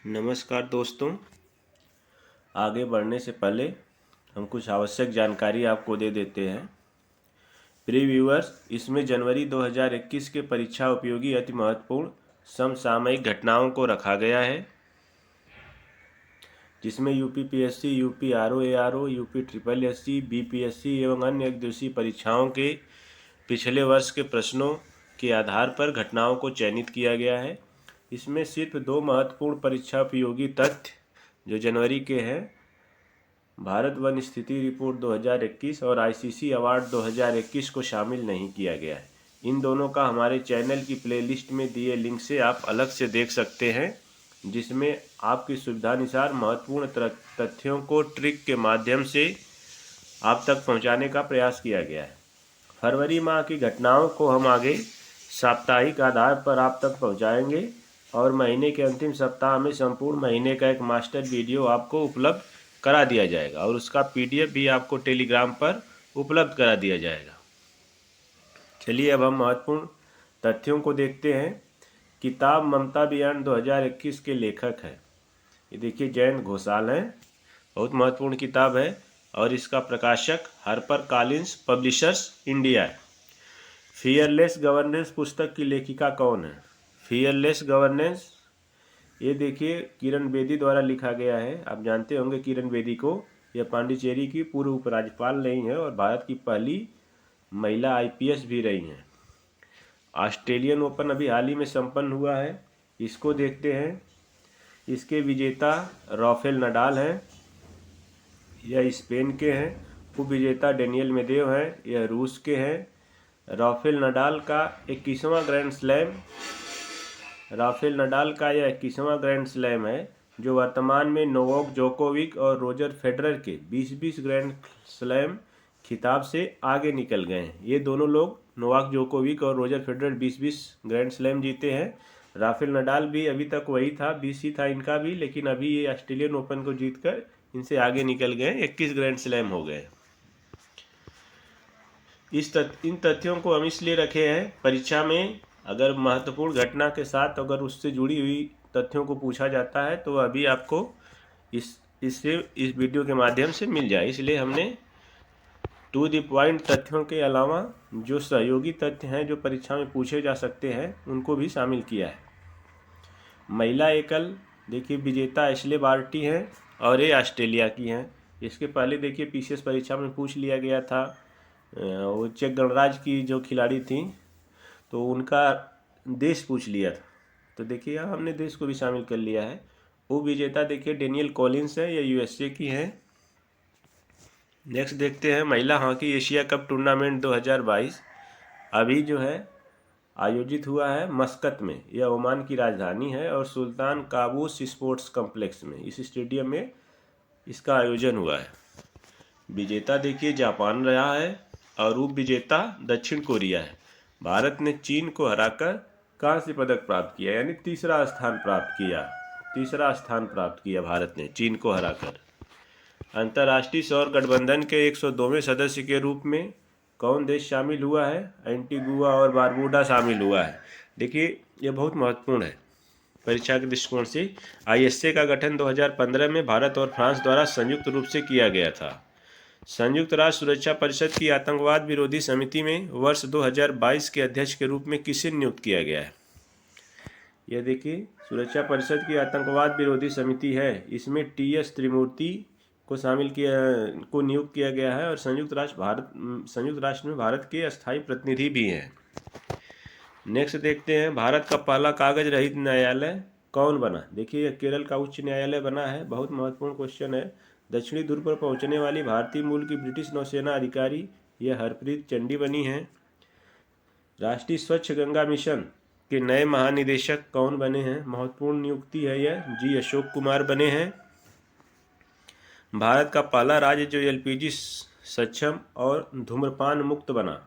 नमस्कार दोस्तों। आगे बढ़ने से पहले हम कुछ आवश्यक जानकारी आपको दे देते हैं। प्रिय व्यूअर्स, इसमें जनवरी 2021 के परीक्षा उपयोगी अति महत्वपूर्ण समसामयिक घटनाओं को रखा गया है, जिसमें UPPSC, UP RO, UP triple SC, BPSC एवं अन्य एक दिवसीय परीक्षाओं के पिछले वर्ष के प्रश्नों के आधार पर घटनाओं को चयनित किया गया है। इसमें सिर्फ दो महत्वपूर्ण परीक्षा उपयोगी तथ्य जो जनवरी के हैं, भारत वन स्थिति रिपोर्ट 2021 और आईसीसी अवार्ड 2021 को शामिल नहीं किया गया है। इन दोनों का हमारे चैनल की प्लेलिस्ट में दिए लिंक से आप अलग से देख सकते हैं, जिसमें आपकी सुविधानुसार महत्वपूर्ण तथ्यों को ट्रिक के माध्यम से आप तक पहुंचाने का प्रयास किया गया है। फरवरी माह की घटनाओं को हम आगे साप्ताहिक आधार पर आप तक पहुंचाएंगे और महीने के अंतिम सप्ताह में संपूर्ण महीने का एक मास्टर वीडियो आपको उपलब्ध करा दिया जाएगा और उसका पीडीएफ भी आपको टेलीग्राम पर उपलब्ध करा दिया जाएगा। चलिए अब हम महत्वपूर्ण तथ्यों को देखते हैं। किताब ममता बियॉन्ड 2021 के लेखक हैं, ये देखिए जयंत घोषाल हैं। बहुत महत्वपूर्ण किताब है और इसका प्रकाशक हार्पर कॉलिन्स पब्लिशर्स इंडिया है। फियरलेस गवर्नेंस पुस्तक की लेखिका कौन है? फियरलेस गवर्नेंस, ये देखिए किरण बेदी द्वारा लिखा गया है। आप जानते होंगे किरण बेदी को, यह पांडिचेरी की पूर्व उपराज्यपाल रही हैं और भारत की पहली महिला आईपीएस भी रही हैं। ऑस्ट्रेलियन ओपन अभी हाल ही में संपन्न हुआ है, इसको देखते हैं। इसके विजेता राफेल नडाल हैं, यह स्पेन के हैं। उपविजेता डेनियल मेदेव हैं, यह रूस के हैं। राफेल नडाल का 21वां यह 21वां ग्रैंड स्लैम है, जो वर्तमान में नोवाक जोकोविक और रोजर फेडरर के 20-20 ग्रैंड स्लैम खिताब से आगे निकल गए हैं। ये दोनों लोग, नोवाक जोकोविक और रोजर फेडरर, 20-20 ग्रैंड स्लैम जीते हैं। राफेल नडाल भी अभी तक वही था, 20 ही था इनका भी, लेकिन अभी ये ऑस्ट्रेलियन ओपन को जीतकर इनसे आगे निकल गए, 21 ग्रैंड स्लैम हो गए। इन तथ्यों को हम इसलिए रखे हैं, परीक्षा में अगर महत्वपूर्ण घटना के साथ अगर उससे जुड़ी हुई तथ्यों को पूछा जाता है तो अभी आपको इस वीडियो के माध्यम से मिल जाए, इसलिए हमने टू द पॉइंट तथ्यों के अलावा जो सहयोगी तथ्य हैं जो परीक्षा में पूछे जा सकते हैं उनको भी शामिल किया है। महिला एकल, देखिए विजेता एशले बार्टी हैं और ये ऑस्ट्रेलिया की हैं। इसके पहले देखिए पीसीएस परीक्षा में पूछ लिया गया था, वो चेक गणराज्य की जो खिलाड़ी थी तो उनका देश पूछ लिया था, तो देखिए यहाँ हमने देश को भी शामिल कर लिया है। वो विजेता देखिए डेनियल कॉलिन्स है, या यूएसए की है। नेक्स्ट देखते हैं, महिला हॉकी एशिया कप टूर्नामेंट 2022 अभी जो है आयोजित हुआ है मस्कत में, यह ओमान की राजधानी है और सुल्तान काबूस स्पोर्ट्स कॉम्प्लेक्स में, इस स्टेडियम में इसका आयोजन हुआ है। विजेता देखिए जापान रहा है और उप विजेता दक्षिण कोरिया है। भारत ने चीन को हराकर कांस्य पदक प्राप्त किया, यानी तीसरा स्थान प्राप्त किया भारत ने चीन को हराकर। अंतर्राष्ट्रीय सौर गठबंधन के 102वें सदस्य के रूप में कौन देश शामिल हुआ है? एंटीगुआ और बारबूडा शामिल हुआ है। देखिए यह बहुत महत्वपूर्ण है परीक्षा के दृष्टिकोण से। आईएसए का गठन 2015 में भारत और फ्रांस द्वारा संयुक्त रूप से किया गया था। संयुक्त राष्ट्र सुरक्षा परिषद की आतंकवाद विरोधी समिति में वर्ष 2022 के अध्यक्ष के रूप में किसे नियुक्त किया गया है? यह देखिए सुरक्षा परिषद की आतंकवाद विरोधी समिति है, इसमें टीएस त्रिमूर्ति को नियुक्त किया गया है और संयुक्त राष्ट्र में भारत के अस्थायी प्रतिनिधि भी हैं। नेक्स्ट देखते हैं, भारत का पहला कागज रहित न्यायालय कौन बना? देखिए यह केरल का उच्च न्यायालय बना है, बहुत महत्वपूर्ण क्वेश्चन है। दक्षिणी ध्रुव पर पहुंचने वाली भारतीय मूल की ब्रिटिश नौसेना अधिकारी यह हरप्रीत चंडी बनी है। राष्ट्रीय स्वच्छ गंगा मिशन के नए महानिदेशक कौन बने हैं? महत्वपूर्ण नियुक्ति है यह, जी अशोक कुमार बने हैं। भारत का पहला राज्य जो एलपीजी सक्षम और धूम्रपान मुक्त बना,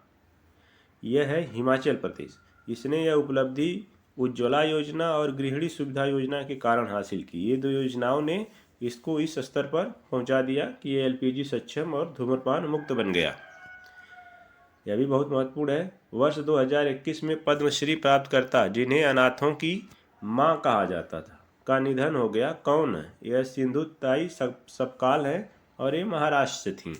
यह है हिमाचल प्रदेश। इसने यह उपलब्धि उज्ज्वला योजना और गृहिणी सुविधा योजना के कारण हासिल की। ये दो योजनाओं ने इसको इस स्तर पर पहुंचा दिया कि ये एलपीजी सक्षम और धूम्रपान मुक्त बन गया। यह भी बहुत महत्वपूर्ण है। वर्ष 2021 में पद्मश्री प्राप्तकर्ता जिन्हें अनाथों की मां कहा जाता था, का निधन हो गया, कौन है? यह सिंधु ताई सपकाल है और ये महाराष्ट्र से थी।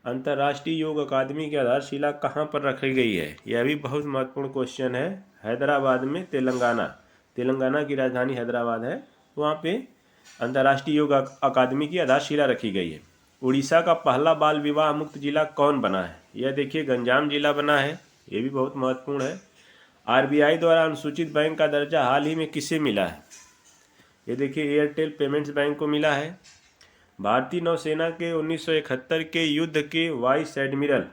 अंतर्राष्ट्रीय योग अकादमी की आधारशिला कहाँ पर रखी गई है? यह भी बहुत महत्वपूर्ण क्वेश्चन है। हैदराबाद में, तेलंगाना की राजधानी हैदराबाद है, वहाँ पे अंतर्राष्ट्रीय योग अकादमी की आधारशिला रखी गई है। उड़ीसा का पहला बाल विवाह मुक्त जिला कौन बना है? यह देखिए गंजाम जिला बना है, ये भी बहुत महत्वपूर्ण है। आरबीआई द्वारा अनुसूचित बैंक का दर्जा हाल ही में किसे मिला है? ये देखिए एयरटेल पेमेंट्स बैंक को मिला है। भारतीय नौसेना के 1971 के युद्ध के वाइस एडमिरल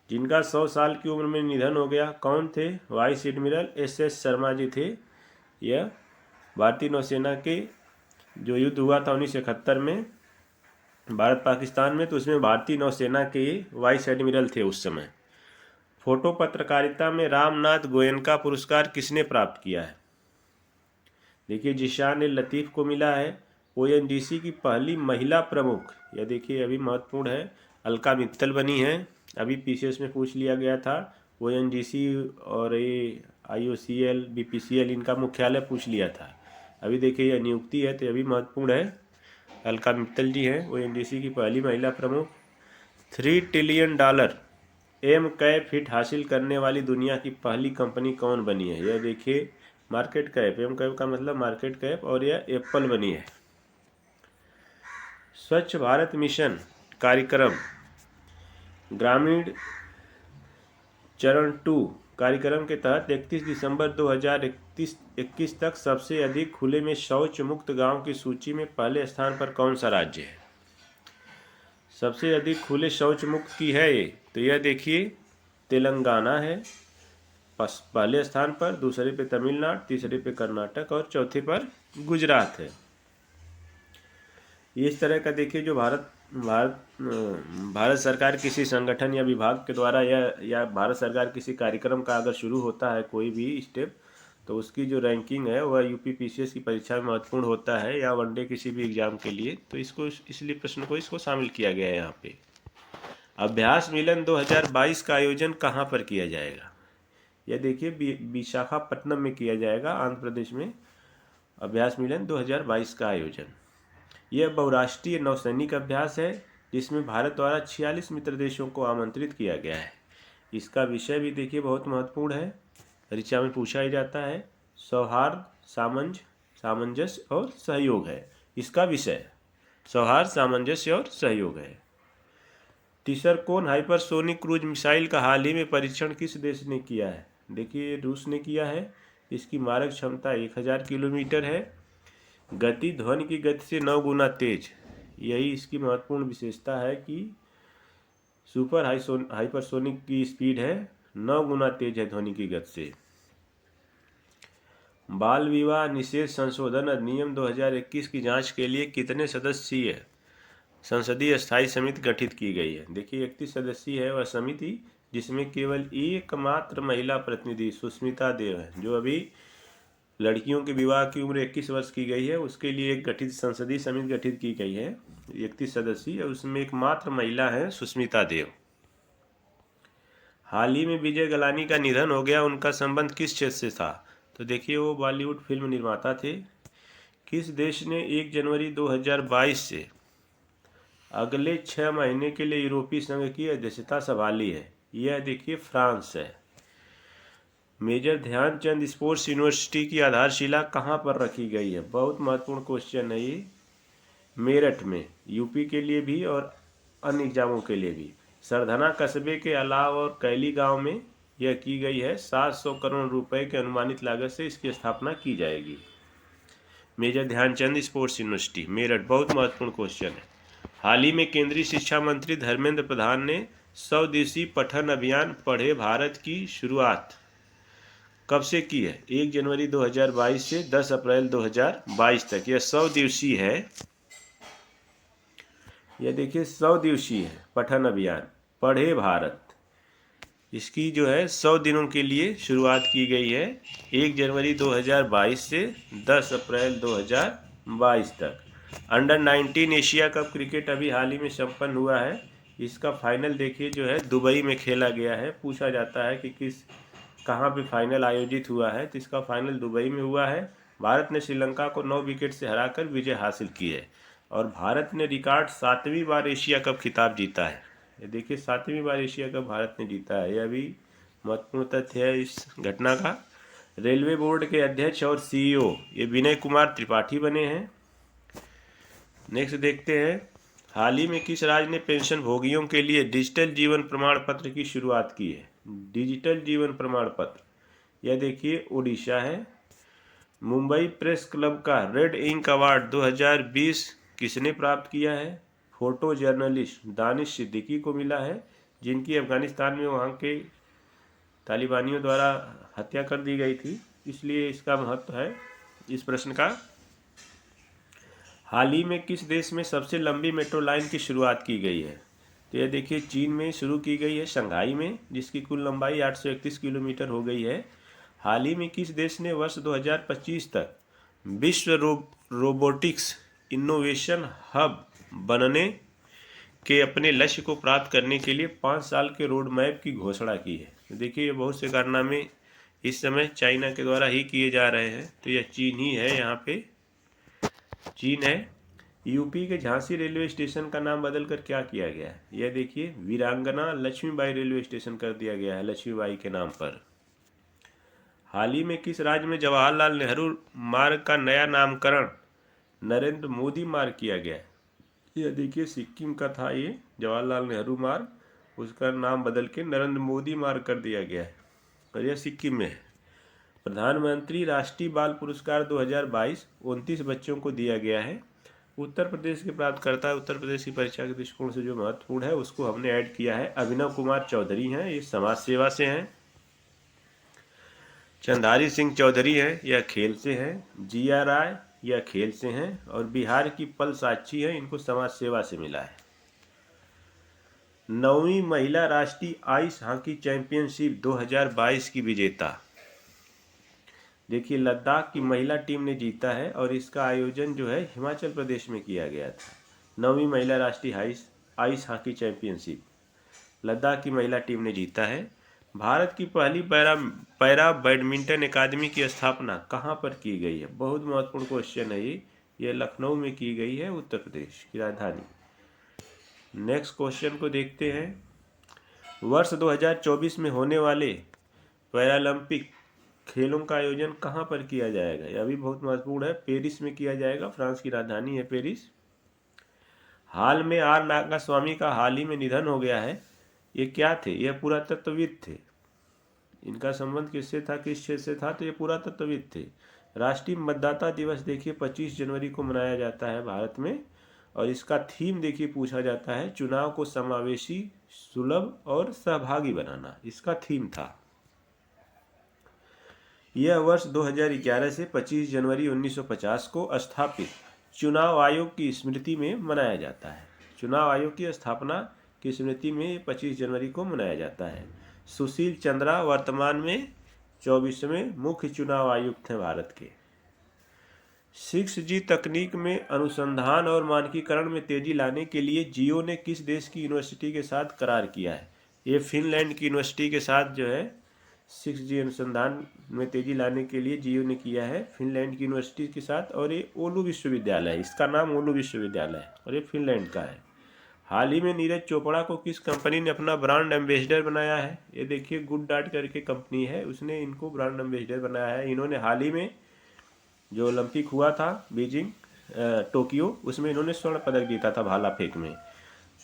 जिनका 100 साल की उम्र में निधन हो गया, कौन थे? Vice admiral SS Sharma ji थे। यह भारतीय नौसेना के जो युद्ध हुआ था 1971 में भारत पाकिस्तान में, तो उसमें भारतीय नौसेना के वाइस एडमिरल थे उस समय। फोटो पत्रकारिता में रामनाथ गोयनका पुरस्कार किसने प्राप्त किया है? देखिए जिशान ए लतीफ़ को मिला है। ONGC की पहली महिला प्रमुख, यह देखिए अभी महत्वपूर्ण है, अलका मित्तल बनी है। अभी PCS में पूछ लिया गया था। ONGC और ये IOCL BPCL इनका मुख्यालय पूछ लिया था। अभी देखिए यह नियुक्ति है तो अभी महत्वपूर्ण है। अलका मित्तल जी हैं ONGC की पहली महिला प्रमुख। $3 ट्रिलियन एम कैप हिट हासिल करने वाली दुनिया की पहली कंपनी कौन बनी है? यह देखिए मार्केट कैप, एम कैप का मतलब मार्केट कैप, और यह एप्पल बनी है। स्वच्छ भारत मिशन कार्यक्रम ग्रामीण चरण 2 कार्यक्रम के तहत 31 दिसंबर 2021 तक सबसे अधिक खुले में शौच मुक्त गांव की सूची में पहले स्थान पर कौन सा राज्य है? सबसे अधिक खुले शौच मुक्त की है ये, तो यह देखिए तेलंगाना है पहले स्थान पर, दूसरे पे तमिलनाडु, तीसरे पे कर्नाटक और चौथे पर गुजरात है। इस तरह का देखिए जो भारत सरकार किसी संगठन या विभाग के द्वारा या भारत सरकार किसी कार्यक्रम का अगर शुरू होता है कोई भी स्टेप, तो उसकी जो रैंकिंग है वह UP-PCS की परीक्षा में महत्वपूर्ण होता है, या वनडे किसी भी एग्जाम के लिए, तो इसको इसलिए प्रश्न को इसको शामिल किया गया है यहाँ पे। अभ्यास मिलन 2022 का आयोजन कहाँ पर किया जाएगा? यह देखिए विशाखापट्टनम में किया जाएगा, आंध्र प्रदेश में, अभ्यास मिलन 2022 का आयोजन। यह बहुराष्ट्रीय नौसैनिक अभ्यास है जिसमें भारत द्वारा 46 मित्र देशों को आमंत्रित किया गया है। इसका विषय भी देखिए बहुत महत्वपूर्ण है, परीक्षा में पूछा ही जाता है। सौहार्द, सामंजस्य और सहयोग है इसका विषय। सौहार्द, सामंजस्य और सहयोग है। तिसरकोन हाइपरसोनिक क्रूज मिसाइल का हाल ही में परीक्षण किस देश ने किया है? देखिए रूस ने किया है। इसकी मारक क्षमता 1000 किलोमीटर है। गति ध्वनि की गति से 9 गुना तेज, यही इसकी महत्वपूर्ण विशेषता है कि सुपर हाइपरसोनिक की स्पीड है, 9 गुना तेज है ध्वनि की गति से। बाल विवाह निषेध संशोधन अधिनियम 2021 की जांच के लिए कितने सदस्यीय संसदीय स्थायी समिति गठित की गई है? देखिए 31 सदस्यीय है वह समिति, जिसमें केवल एकमात्र महिला प्रतिनिधि सुष्मिता देव है। जो अभी लड़कियों के विवाह की उम्र 21 वर्ष की गई है, उसके लिए एक गठित संसदीय समिति गठित की गई है 31 सदस्यीय, उसमें एकमात्र महिला है सुष्मिता देव। हाल ही में विजय गलानी का निधन हो गया, उनका संबंध किस क्षेत्र से था? तो देखिए वो बॉलीवुड फिल्म निर्माता थे। किस देश ने 1 जनवरी 2022 से अगले 6 महीने के लिए यूरोपीय संघ की अध्यक्षता संभाली है? यह देखिए फ्रांस है। मेजर ध्यानचंद स्पोर्ट्स यूनिवर्सिटी की आधारशिला कहाँ पर रखी गई है? बहुत महत्वपूर्ण क्वेश्चन है ये। मेरठ में, यूपी के लिए भी और अन्य एग्जामों के लिए भी। सरधना कस्बे के अलावा और कैली गांव में यह की गई है। 700 करोड़ रुपए के अनुमानित लागत से इसकी स्थापना की जाएगी। Major Dhyan Chand sports university Meerut, बहुत महत्वपूर्ण क्वेश्चन है। हाल ही में केंद्रीय शिक्षा मंत्री धर्मेंद्र प्रधान ने 100 दिवसीय पठन अभियान पढ़े भारत की शुरुआत कब से की है? 1 जनवरी 2022 से 10 अप्रैल 2022 तक यह 100 दिवसीय है। यह देखिए 100 दिवसीय है पठन अभियान पढ़े भारत, इसकी जो है 100 दिनों के लिए शुरुआत की गई है 1 जनवरी 2022 से 10 अप्रैल 2022 तक। अंडर 19 एशिया कप क्रिकेट अभी हाल ही में संपन्न हुआ है। इसका फाइनल देखिए जो है दुबई में खेला गया है। पूछा जाता है कि कहाँ पे फाइनल आयोजित हुआ है, तो इसका फाइनल दुबई में हुआ है भारत ने श्रीलंका को 9 विकेट से हराकर विजय हासिल की है। और भारत ने रिकॉर्ड 7वीं बार एशिया कप खिताब जीता है। ये देखिए 7वीं बार एशिया कप भारत ने जीता है। यह भी महत्वपूर्ण तथ्य है इस घटना का। रेलवे बोर्ड के अध्यक्ष और सीईओ ये विनय कुमार त्रिपाठी बने हैं। नेक्स्ट देखते हैं, हाल ही में किस राज्य ने पेंशन भोगियों के लिए डिजिटल जीवन प्रमाण पत्र की शुरुआत की है। डिजिटल जीवन प्रमाण पत्र, यह देखिए उड़ीसा है। मुंबई प्रेस क्लब का रेड इंक अवार्ड 2020 किसने प्राप्त किया है। फोटो जर्नलिस्ट दानिश सिद्दीकी को मिला है, जिनकी अफगानिस्तान में वहाँ के तालिबानियों द्वारा हत्या कर दी गई थी, इसलिए इसका महत्व है इस प्रश्न का। हाल ही में किस देश में सबसे लंबी मेट्रो लाइन की शुरुआत की गई है। तो यह देखिए चीन में शुरू की गई है, शंघाई में, जिसकी कुल लंबाई 831 किलोमीटर हो गई है। हाल ही में किस देश ने वर्ष 2025 तक विश्व रोबोटिक्स इनोवेशन हब बनने के अपने लक्ष्य को प्राप्त करने के लिए 5 साल के रोड मैप की घोषणा की है। तो देखिए ये बहुत से कारनामे इस समय चाइना के द्वारा ही किए जा रहे हैं। तो यह चीन ही है, यहाँ पे चीन है। यूपी के झांसी रेलवे स्टेशन का नाम बदलकर क्या किया गया है। यह देखिए वीरांगना लक्ष्मीबाई रेलवे स्टेशन कर दिया गया है लक्ष्मीबाई के नाम पर। हाल ही में किस राज्य में जवाहरलाल नेहरू मार्ग का नया नामकरण नरेंद्र मोदी मार्ग किया गया है। यह देखिए सिक्किम का था ये जवाहरलाल नेहरू मार्ग, उसका नाम बदल के नरेंद्र मोदी मार्ग कर दिया गया है और यह सिक्किम में है। प्रधानमंत्री राष्ट्रीय बाल पुरस्कार 2022 29 बच्चों को दिया गया है। उत्तर प्रदेश के प्राप्तकर्ता उत्तर प्रदेश की परीक्षा के दृष्टिकोण से जो महत्वपूर्ण है उसको हमने ऐड किया है। अभिनव कुमार चौधरी हैं, ये समाज सेवा से हैं। चंदारी सिंह चौधरी हैं, यह खेल से हैं। जिया राय यह खेल से हैं। और बिहार की पल साक्षी है, इनको समाज सेवा से मिला है। 9वीं महिला राष्ट्रीय आइस हॉकी चैंपियनशिप 2022 की विजेता देखिए लद्दाख की महिला टीम ने जीता है और इसका आयोजन जो है हिमाचल प्रदेश में किया गया था। 9वीं महिला राष्ट्रीय आइस हॉकी चैंपियनशिप लद्दाख की महिला टीम ने जीता है। भारत की पहली पैरा बैडमिंटन अकादमी की स्थापना कहाँ पर की गई है। बहुत महत्वपूर्ण क्वेश्चन है ये लखनऊ में की गई है, उत्तर प्रदेश की राजधानी। नेक्स्ट क्वेश्चन को देखते हैं, वर्ष 2024 में होने वाले पैरालंपिक खेलों का आयोजन कहाँ पर किया जाएगा। यह भी बहुत महत्वपूर्ण है, पेरिस में किया जाएगा, फ्रांस की राजधानी है पेरिस। हाल में आर नागास्वामी का हाल ही में निधन हो गया है। ये क्या थे, यह पुरातत्वविद थे। इनका संबंध किससे था, किस क्षेत्र से था, तो ये पुरातत्वविद थे। राष्ट्रीय मतदाता दिवस देखिए 25 जनवरी को मनाया जाता है भारत में और इसका थीम देखिए पूछा जाता है चुनाव को समावेशी, सुलभ और सहभागी बनाना, इसका थीम था। यह वर्ष 2011 से 25 जनवरी 1950 को स्थापित चुनाव आयोग की स्मृति में मनाया जाता है। चुनाव आयोग की स्थापना की स्मृति में 25 जनवरी को मनाया जाता है। सुशील चंद्रा वर्तमान में 24वें मुख्य चुनाव आयुक्त हैं भारत के। 6G तकनीक में अनुसंधान और मानकीकरण में तेजी लाने के लिए जियो ने किस देश की यूनिवर्सिटी के साथ करार किया है। ये फिनलैंड की यूनिवर्सिटी के साथ जो है 6G अनुसंधान में तेजी लाने के लिए जियो ने किया है फिनलैंड की यूनिवर्सिटी के साथ। और ये ओलू विश्वविद्यालय है, इसका नाम ओलू विश्वविद्यालय है और ये फिनलैंड का है। हाल ही में नीरज चोपड़ा को किस कंपनी ने अपना ब्रांड एम्बेसडर बनाया है। ये देखिए गुड डाट करके कंपनी है, उसने इनको ब्रांड एम्बेसडर बनाया है। इन्होंने हाल ही में जो ओलंपिक हुआ था बीजिंग टोक्यो, उसमें इन्होंने स्वर्ण पदक जीता था भाला फेंक में,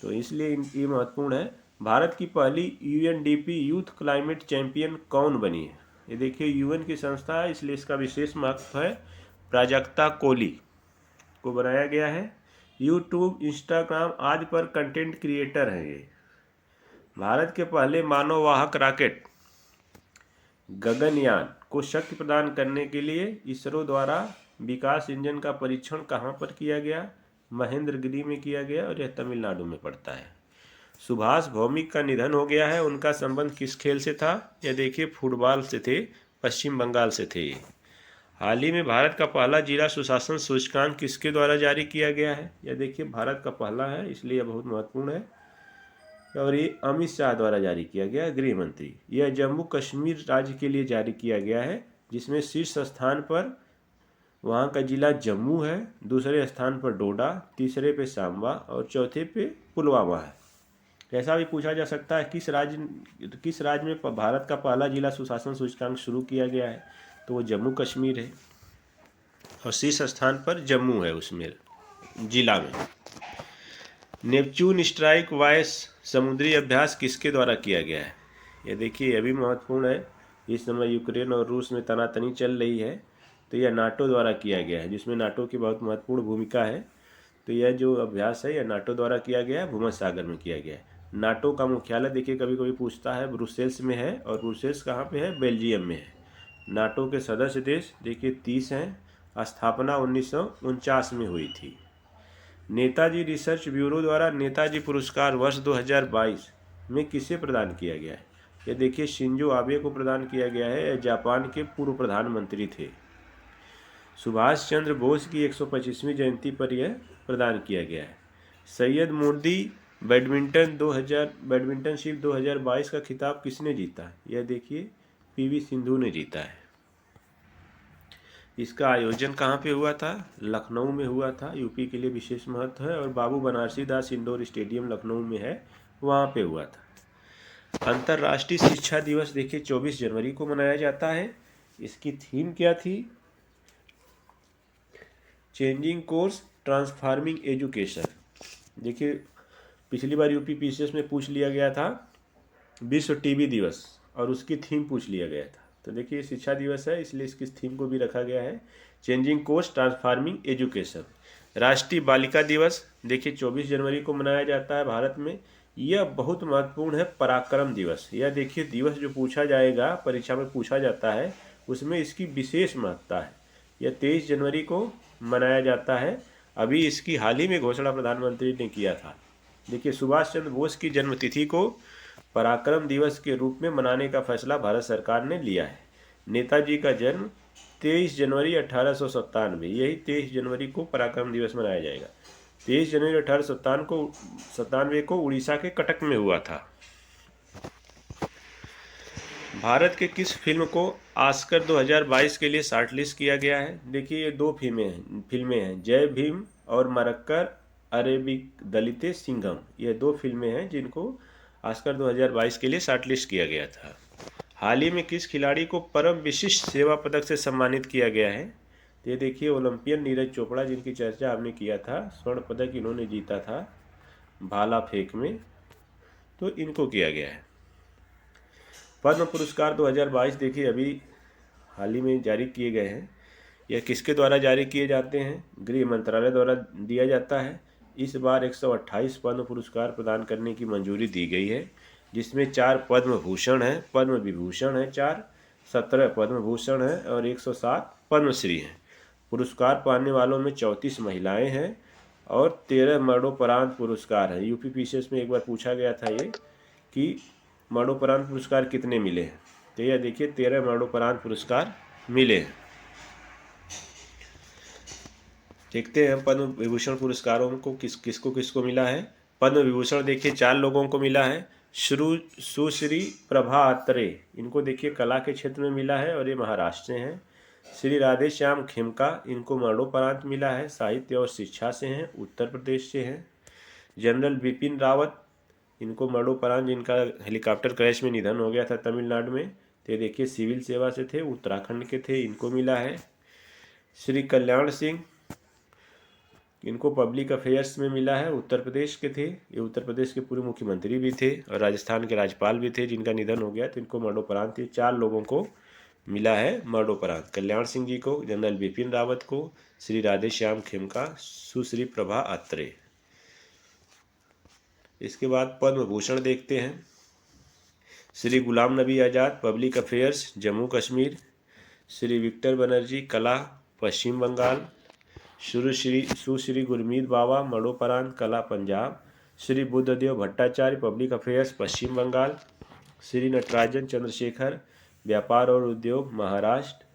तो इसलिए ये महत्वपूर्ण है। भारत की पहली UNDP यूथ क्लाइमेट चैंपियन कौन बनी है। ये देखिए UN की संस्था है, इसलिए इसका विशेष महत्व है। प्राजक्ता कोली को बनाया गया है। यूट्यूब, इंस्टाग्राम आदि पर कंटेंट क्रिएटर हैं ये। भारत के पहले मानववाहक रॉकेट गगनयान को शक्ति प्रदान करने के लिए इसरो द्वारा विकास इंजन का परीक्षण कहाँ पर किया गया। महेंद्रगिरी में किया गया और यह तमिलनाडु में पड़ता है। सुभाष भौमिक का निधन हो गया है, उनका संबंध किस खेल से था। यह देखिए फुटबॉल से थे, पश्चिम बंगाल से थे। हाल ही में भारत का पहला जिला सुशासन सूचकांक किसके द्वारा जारी किया गया है। यह देखिए भारत का पहला है, इसलिए यह बहुत महत्वपूर्ण है और ये अमित शाह द्वारा जारी किया गया है, गृह मंत्री। यह जम्मू कश्मीर राज्य के लिए जारी किया गया है, जिसमें शीर्ष स्थान पर वहाँ का जिला जम्मू है, दूसरे स्थान पर डोडा, तीसरे पे सांबा और चौथे पे पुलवामा है। ऐसा भी पूछा जा सकता है किस राज्य में भारत का पहला जिला सुशासन सूचकांक शुरू किया गया है, तो वो जम्मू कश्मीर है और शीर्ष स्थान पर जम्मू है उसमें जिला में। नेपच्यून स्ट्राइक वायस समुद्री अभ्यास किसके द्वारा किया गया है? ये देखिए यह भी महत्वपूर्ण है। इस समय यूक्रेन और रूस में तनातनी चल रही है, तो यह नाटो द्वारा किया गया है, जिसमें नाटो की बहुत महत्वपूर्ण भूमिका है। तो यह जो अभ्यास है यह नाटो द्वारा किया गया है, भूमध्य सागर में किया गया है। नाटो का मुख्यालय देखिए कभी कभी पूछता है ब्रुसेल्स में है, और ब्रुसेल्स कहाँ पे है? बेल्जियम में है। नाटो के सदस्य देश देखिए 30 हैं। स्थापना 1949 में हुई थी। नेताजी रिसर्च ब्यूरो द्वारा नेताजी पुरस्कार वर्ष 2022 में किसे प्रदान किया गया है? ये देखिए शिंजो आबे को प्रदान किया गया है। यह जापान के पूर्व प्रधानमंत्री थे। सुभाष चंद्र बोस की 125वीं जयंती पर यह प्रदान किया गया है। सैयद मोदी बैडमिंटनशिप 2022 का खिताब किसने जीता? यह देखिए पीवी सिंधु ने जीता है। इसका आयोजन कहाँ पे हुआ था? लखनऊ में हुआ था। यूपी के लिए विशेष महत्व है। और बाबू बनारसी दास इंडोर स्टेडियम लखनऊ में है, वहाँ पे हुआ था। अंतर्राष्ट्रीय शिक्षा दिवस देखिए 24 जनवरी को मनाया जाता है। इसकी थीम क्या थी? Changing course transforming education. देखिए पिछली बार यूपी पीसीएस में पूछ लिया गया था विश्व टीबी दिवस, और उसकी थीम पूछ लिया गया था। तो देखिए शिक्षा दिवस है, इसलिए इसकी थीम को भी रखा गया है, चेंजिंग कोर्स ट्रांसफार्मिंग एजुकेशन। राष्ट्रीय बालिका दिवस देखिए 24 जनवरी को मनाया जाता है भारत में। यह बहुत महत्वपूर्ण है, पराक्रम दिवस। यह देखिए दिवस जो पूछा जाएगा, परीक्षा में पूछा जाता है, उसमें इसकी विशेष महत्ता है। यह 23 जनवरी को मनाया जाता है। अभी इसकी हाल ही में घोषणा प्रधानमंत्री ने किया था। देखिए सुभाष चंद्र बोस की जन्मतिथि को पराक्रम दिवस के रूप में मनाने का फैसला भारत सरकार ने लिया है। नेताजी का जन्म 23 जनवरी 1897, यही 23 जनवरी को पराक्रम दिवस मनाया जाएगा। 23 जनवरी 1897 को उड़ीसा के कटक में हुआ था। भारत के किस फिल्म को ऑस्कर 2022 के लिए शॉर्टलिस्ट किया गया है? देखिए ये दो फिल्में हैं, जय भीम और मरक्कर अरेबिक दलिते सिंघम। ये दो फिल्में हैं जिनको ऑस्कर 2022 के लिए शॉर्टलिस्ट किया गया था। हाल ही में किस खिलाड़ी को परम विशिष्ट सेवा पदक से सम्मानित किया गया है? तो ये देखिए ओलंपियन नीरज चोपड़ा, जिनकी चर्चा आपने किया था, स्वर्ण पदक इन्होंने जीता था भाला फेंक में, तो इनको किया गया है। पद्म पुरस्कार 2022 देखिए अभी हाल ही में जारी किए गए हैं। यह किसके द्वारा जारी किए जाते हैं? गृह मंत्रालय द्वारा दिया जाता है। इस बार 128 पद्म पुरस्कार प्रदान करने की मंजूरी दी गई है, जिसमें 4 पद्म भूषण हैं, पद्म विभूषण हैं 4, 17 पद्म भूषण हैं और 107 पद्मश्री हैं। पुरस्कार पाने वालों में 34 महिलाएं हैं और 13 मरणोपरांत पुरस्कार हैं। यूपी पीसीएस में एक बार पूछा गया था ये कि मरणोपरांत पुरस्कार कितने मिले हैं, तो यह देखिए 13 मरणोपरांत पुरस्कार मिले हैं। देखते हैं पद्म विभूषण पुरस्कारों को किसको मिला है। पद्म विभूषण देखिए 4 लोगों को मिला है। सुश्री प्रभा अत्रे, इनको देखिए कला के क्षेत्र में मिला है और ये महाराष्ट्र से हैं। श्री राधे श्याम खेमका, इनको मरणोपरांत मिला है, साहित्य और शिक्षा से हैं, उत्तर प्रदेश से हैं। जनरल बिपिन रावत, इनको मरणोपरांत, जिनका हेलीकॉप्टर क्रैश में निधन हो गया था तमिलनाडु में, तो देखिए सिविल सेवा से थे, उत्तराखंड के थे, इनको मिला है। श्री कल्याण सिंह, इनको पब्लिक अफेयर्स में मिला है, उत्तर प्रदेश के थे। ये उत्तर प्रदेश के पूर्व मुख्यमंत्री भी थे और राजस्थान के राज्यपाल भी थे, जिनका निधन हो गया, तो इनको मरणोपरांत 4 लोगों को मिला है मरणोपरांत। कल्याण सिंह जी को, जनरल बिपिन रावत को, श्री राधे श्याम खेमका, सुश्री प्रभा अत्रे। इसके बाद पद्म भूषण देखते हैं। Shri Ghulam Nabi Azad, public affairs Jammu Kashmir. Shri Victor Banerjee, कला, पश्चिम बंगाल। सुश्री गुरमीत बाबा, मरणोपरांत, कला, पंजाब। Shri Buddhadeb Bhattacharya, public affairs Paschim Bangal. श्री नटराजन चंद्रशेखर, व्यापार और उद्योग, महाराष्ट्र।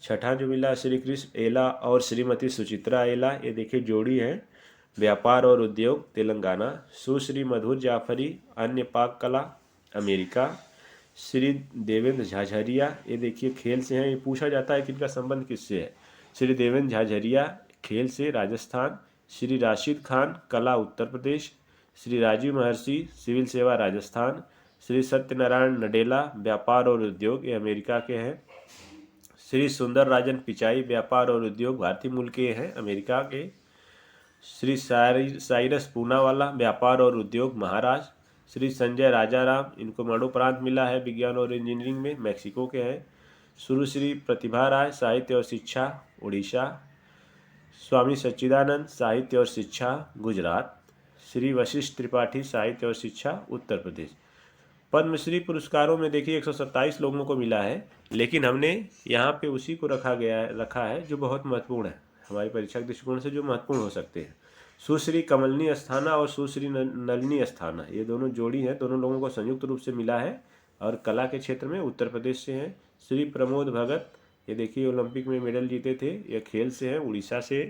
छठा जो मिला श्री कृष्ण एला और श्रीमती सुचित्रा एला, ये देखिए जोड़ी है, व्यापार और उद्योग, तेलंगाना। सुश्री मधुर जाफरी, अन्य पाक कला, अमेरिका। श्री देवेंद्र झाझरिया, ये देखिए खेल से हैं। ये पूछा जाता है कि इनका संबंध किससे है, श्री देवेंद्र झाझरिया खेल से राजस्थान, श्री राशिद खान कला उत्तर प्रदेश, श्री राजीव महर्षि सिविल सेवा राजस्थान, श्री सत्यनारायण नडेला व्यापार और उद्योग ये अमेरिका के हैं, श्री सुंदर राजन पिचाई व्यापार और उद्योग भारतीय मूल के हैं अमेरिका के, श्री साइरस पूनावाला व्यापार और उद्योग महाराष्ट्र, श्री संजय राजाराम इनको मरणोपरांत मिला है विज्ञान और इंजीनियरिंग में मैक्सिको के हैं, सुरुश्री प्रतिभा राय साहित्य और शिक्षा उड़ीसा, स्वामी सच्चिदानंद साहित्य और शिक्षा गुजरात, श्री वशिष्ठ त्रिपाठी साहित्य और शिक्षा उत्तर प्रदेश। पद्मश्री पुरस्कारों में देखिए 127 लोगों को मिला है, लेकिन हमने यहाँ पे उसी को रखा है जो बहुत महत्वपूर्ण है हमारी परीक्षा के दृष्टिकोण से, जो महत्वपूर्ण हो सकते हैं। सुश्री कमलनी अस्थाना और सुश्री नलिनी अस्थाना ये दोनों जोड़ी हैं, दोनों लोगों को संयुक्त रूप से मिला है और कला के क्षेत्र में उत्तर प्रदेश से हैं। श्री प्रमोद भगत ये देखिए ओलंपिक में मेडल जीते थे, ये खेल से हैं उड़ीसा से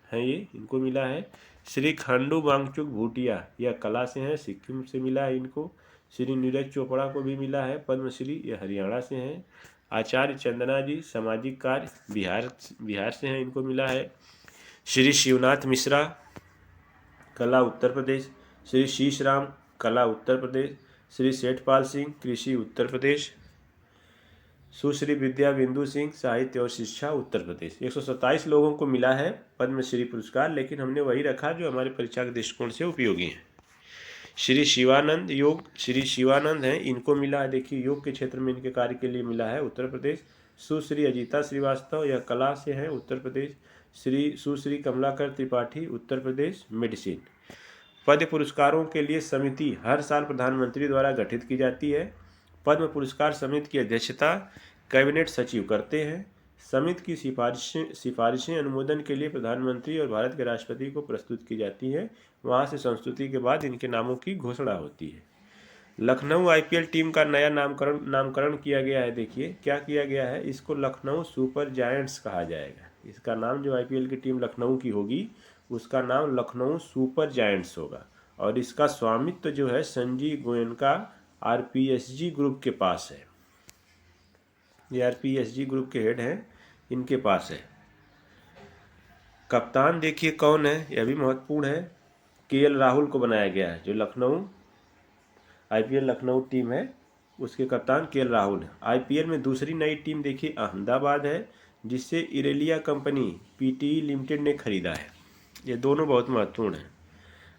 हैं, ये इनको मिला है। श्री खंडू वांगचुक भूटिया यह कला से हैं, सिक्किम से मिला है इनको। श्री नीरज चोपड़ा को भी मिला है पद्मश्री, ये हरियाणा से हैं। आचार्य चंदना जी सामाजिक कार्य बिहार से हैं, इनको मिला है। श्री शिवनाथ मिश्रा कला उत्तर प्रदेश, श्री शीश राम कला उत्तर प्रदेश, श्री सेठपाल सिंह कृषि उत्तर प्रदेश, सुश्री विद्या बिंदु सिंह साहित्य और शिक्षा उत्तर प्रदेश। 127 लोगों को मिला है पद्मश्री पुरस्कार, लेकिन हमने वही रखा जो हमारे परीक्षा के दृष्टिकोण से उपयोगी है। श्री शिवानंद योग श्री शिवानंद हैं, इनको मिला है देखिए योग के क्षेत्र में इनके कार्य के लिए मिला है उत्तर प्रदेश। सुश्री अजीता श्रीवास्तव यह कला से हैं उत्तर प्रदेश। श्री सुश्री कमलाकर त्रिपाठी उत्तर प्रदेश मेडिसिन। पद्म पुरस्कारों के लिए समिति हर साल प्रधानमंत्री द्वारा गठित की जाती है। पद्म पुरस्कार समिति की अध्यक्षता कैबिनेट सचिव करते हैं। समिति की सिफारिशें अनुमोदन के लिए प्रधानमंत्री और भारत के राष्ट्रपति को प्रस्तुत की जाती हैं। वहां से संस्तुति के बाद इनके नामों की घोषणा होती है। लखनऊ आईपीएल टीम का नया नामकरण किया गया है। देखिए क्या किया गया है, इसको लखनऊ सुपर जायंट्स कहा जाएगा। इसका नाम जो आईपीएल की टीम लखनऊ की होगी उसका नाम लखनऊ सुपर जायंट्स होगा, और इसका स्वामित्व जो है संजीव गोयनका आरपीएसजी ग्रुप के पास है। ये आरपीएसजी ग्रुप के हेड हैं, इनके पास है। कप्तान देखिए कौन है, यह भी महत्वपूर्ण है। केएल राहुल को बनाया गया है, जो लखनऊ आईपीएल लखनऊ टीम है उसके कप्तान केएल राहुल है। आईपीएल में दूसरी नई टीम देखिए अहमदाबाद है, जिससे इरेलिया कंपनी पीटीई लिमिटेड ने खरीदा है। ये दोनों बहुत महत्वपूर्ण हैं।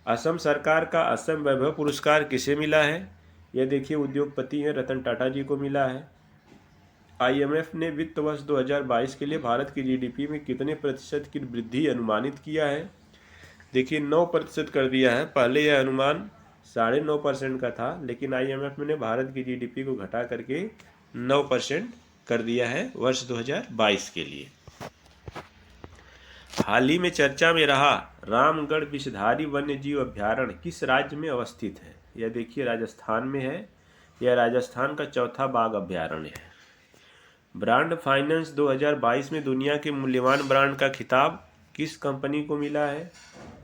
असम सरकार का असम वैभव पुरस्कार किसे मिला है, यह देखिए उद्योगपति हैं रतन टाटा जी को मिला है। आईएमएफ ने वित्त वर्ष 2022 के लिए भारत की जीडीपी में कितने प्रतिशत की वृद्धि अनुमानित किया है, देखिए 9% कर दिया है। पहले यह अनुमान 9.5% का था, लेकिन आईएमएफ ने भारत की जीडीपी को घटा करके 9% कर दिया है वर्ष 2022 के लिए। हाल ही में चर्चा में रहा रामगढ़ विषधारी वन्य जीव अभ्यारण्य किस राज्य में अवस्थित है, यह देखिए राजस्थान में है। यह राजस्थान का चौथा बाघ अभ्यारण्य है। ब्रांड फाइनेंस 2022 में दुनिया के मूल्यवान ब्रांड का खिताब किस कंपनी को मिला है,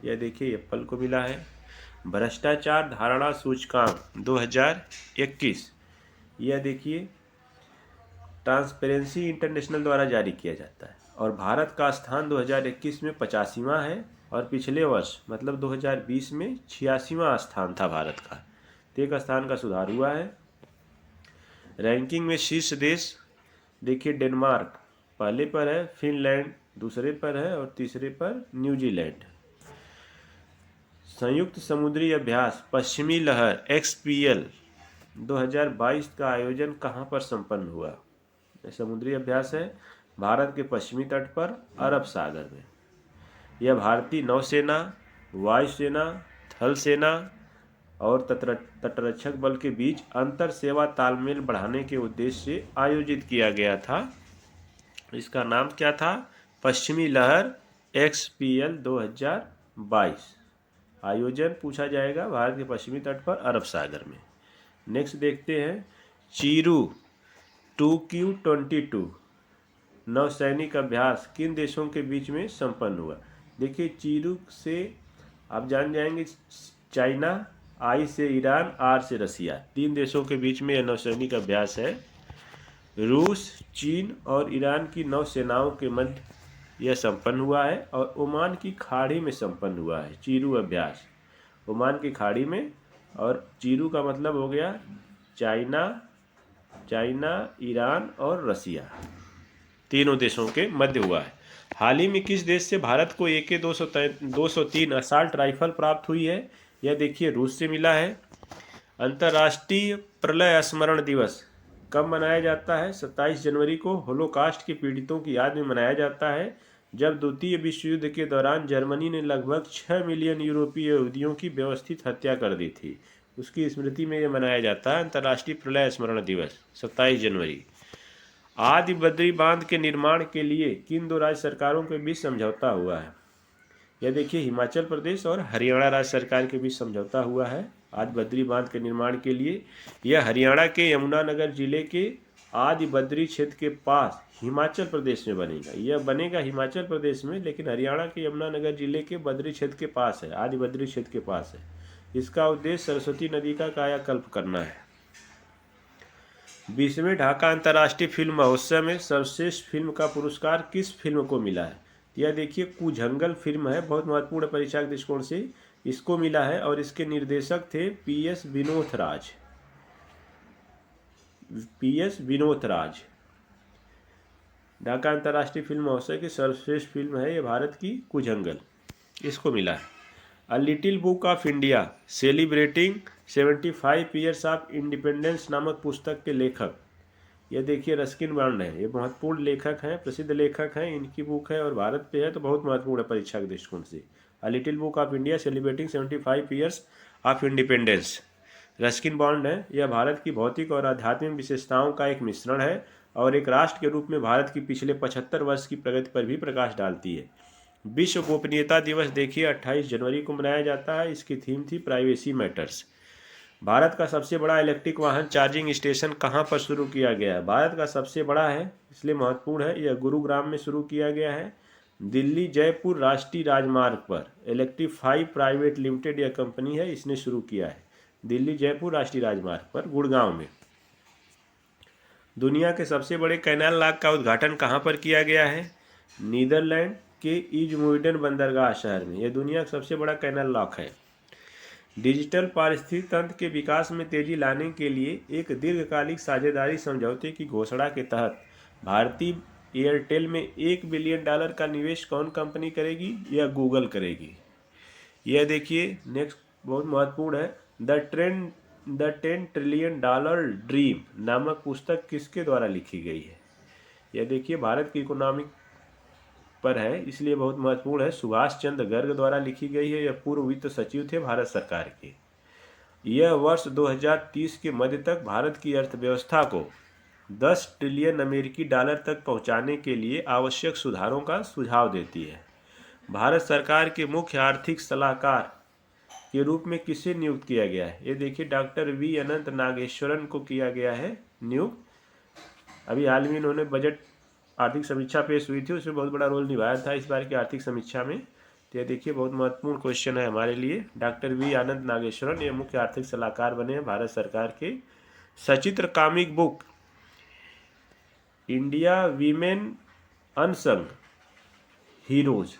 यह देखिए एप्पल को मिला है। भ्रष्टाचार धारणा सूचकांक 2021 यह देखिए ट्रांसपेरेंसी इंटरनेशनल द्वारा जारी किया जाता है, और भारत का स्थान 2021 में 85वां है, और पिछले वर्ष मतलब 2020 में 86वां स्थान था भारत का। तो एक स्थान का सुधार हुआ है। रैंकिंग में शीर्ष देश देखिए डेनमार्क पहले पर है, फिनलैंड दूसरे पर है, और तीसरे पर न्यूजीलैंड। संयुक्त समुद्री अभ्यास पश्चिमी लहर XPL 2022 का आयोजन कहां पर संपन्न हुआ, समुद्री अभ्यास है भारत के पश्चिमी तट पर अरब सागर में। यह भारतीय नौसेना, वायुसेना, थल सेना और तटरक्षक बल के बीच अंतर सेवा तालमेल बढ़ाने के उद्देश्य से आयोजित किया गया था। इसका नाम क्या था, पश्चिमी लहर XPL 2022। आयोजन पूछा जाएगा भारत के पश्चिमी तट पर अरब सागर में। नेक्स्ट देखते हैं चीरू 2Q22 नौसैनिक अभ्यास किन देशों के बीच में संपन्न हुआ। देखिए चीरू से आप जान जाएंगे चाइना, I से ईरान, R से रसिया, 3 देशों के बीच में यह नौसैनिक अभ्यास है। रूस, चीन और ईरान की नौसेनाओं के मध्य यह संपन्न हुआ है, और ओमान की खाड़ी में संपन्न हुआ है चीरू अभ्यास। ओमान की खाड़ी में, और चीरू का मतलब हो गया चाइना, ईरान और रसिया, तीनों देशों के मध्य हुआ है। हाल ही में किस देश से भारत को AK 203 असॉल्ट राइफल प्राप्त हुई है? यह देखिए रूस से मिला है। अंतर्राष्ट्रीय प्रलय स्मरण दिवस कब मनाया जाता है? 27 जनवरी को होलोकास्ट के पीड़ितों की याद में मनाया जाता है, जब द्वितीय विश्व युद्ध के दौरान जर्मनी ने लगभग 6 मिलियन यूरोपीय यहूदियों की व्यवस्थित हत्या कर दी थी। उसकी स्मृति में यह मनाया जाता है अंतर्राष्ट्रीय प्रलय स्मरण दिवस 27 जनवरी। आदि बद्री बांध के निर्माण के लिए किन दो राज्य सरकारों के बीच समझौता हुआ है? यह देखिए हिमाचल प्रदेश और हरियाणा राज्य सरकार के बीच समझौता हुआ है आदि बद्री बांध के निर्माण के लिए। यह हरियाणा के यमुनानगर जिले के आदि बद्री क्षेत्र के पास हिमाचल प्रदेश में बनेगा। यह बनेगा हिमाचल प्रदेश में, लेकिन हरियाणा के यमुनानगर जिले के बद्री क्षेत्र के पास है, आदि बद्री क्षेत्र के पास है। इसका उद्देश्य सरस्वती नदी का कायाकल्प करना है। 20वें ढाका अंतर्राष्ट्रीय फिल्म महोत्सव में सर्वश्रेष्ठ फिल्म का पुरस्कार किस फिल्म को मिला है? यह देखिए कुजंगल फिल्म है, बहुत महत्वपूर्ण परीक्षा के दृष्टिकोण से इसको मिला है, और इसके निर्देशक थे PS विनोद राज। ढाका अंतर्राष्ट्रीय फिल्म महोत्सव की सर्वश्रेष्ठ फिल्म है यह भारत की कुजंगल, इसको मिला है। A little book of India celebrating 75 years of independence नामक पुस्तक के लेखक, यह देखिए रस्किन बॉन्ड है। ये महत्वपूर्ण लेखक हैं, प्रसिद्ध लेखक हैं, इनकी बुक है और भारत पे है, तो बहुत महत्वपूर्ण है परीक्षा के दृष्टिकोण से। A little book of India celebrating 75 years of independence, Ruskin bond है। यह भारत की भौतिक और आध्यात्मिक विशेषताओं का एक मिश्रण है, और एक राष्ट्र के रूप में भारत की पिछले 75 वर्ष की प्रगति पर भी प्रकाश डालती है। विश्व गोपनीयता दिवस देखिए 28 जनवरी को मनाया जाता है। इसकी थीम थी प्राइवेसी मैटर्स। भारत का सबसे बड़ा इलेक्ट्रिक वाहन चार्जिंग स्टेशन कहाँ पर शुरू किया गया है? भारत का सबसे बड़ा है, इसलिए महत्वपूर्ण है। यह गुरुग्राम में शुरू किया गया है। दिल्ली जयपुर राष्ट्रीय राजमार्ग पर इलेक्ट्रीफाई प्राइवेट लिमिटेड यह कंपनी है, इसने शुरू किया है दिल्ली जयपुर राष्ट्रीय राजमार्ग पर गुड़गांव में। दुनिया के सबसे बड़े कैनाल लॉक का उद्घाटन कहाँ पर किया गया है? नीदरलैंड के इजमुइडन बंदरगाह शहर में। यह दुनिया का सबसे बड़ा कैनाल लॉक है। डिजिटल पारिस्थितिकी तंत्र के विकास में तेजी लाने के लिए एक दीर्घकालिक साझेदारी समझौते की घोषणा के तहत भारतीय एयरटेल में $1 बिलियन का निवेश कौन कंपनी करेगी? यह गूगल करेगी। यह देखिए नेक्स्ट बहुत महत्वपूर्ण है। द 10 ट्रिलियन डॉलर ड्रीम नामक पुस्तक किसके द्वारा लिखी गई है? यह देखिए भारत की इकोनॉमिक पर है, इसलिए बहुत महत्वपूर्ण है। सुभाष चंद्र गर्ग द्वारा लिखी गई है। यह पूर्व वित्त सचिव थे भारत सरकार के। यह वर्ष 2030 के मध्य तक भारत की अर्थव्यवस्था को 10 ट्रिलियन अमेरिकी डॉलर तक पहुंचाने के लिए आवश्यक सुधारों का सुझाव देती है। भारत सरकार के मुख्य आर्थिक सलाहकार के रूप में किसे नियुक्त किया गया है? ये देखिए डॉक्टर V अनंत नागेश्वरन को किया गया है नियुक्त। अभी हाल में इन्होंने बजट आर्थिक समीक्षा पेश हुई थी, उसमें बहुत बड़ा रोल निभाया था इस बार की आर्थिक समीक्षा में। तो ये देखिए बहुत महत्वपूर्ण क्वेश्चन है हमारे लिए। डॉक्टर V आनंद नागेश्वरन ये मुख्य आर्थिक सलाहकार बने हैं भारत सरकार के। सचित्र comic book India women unsung heroes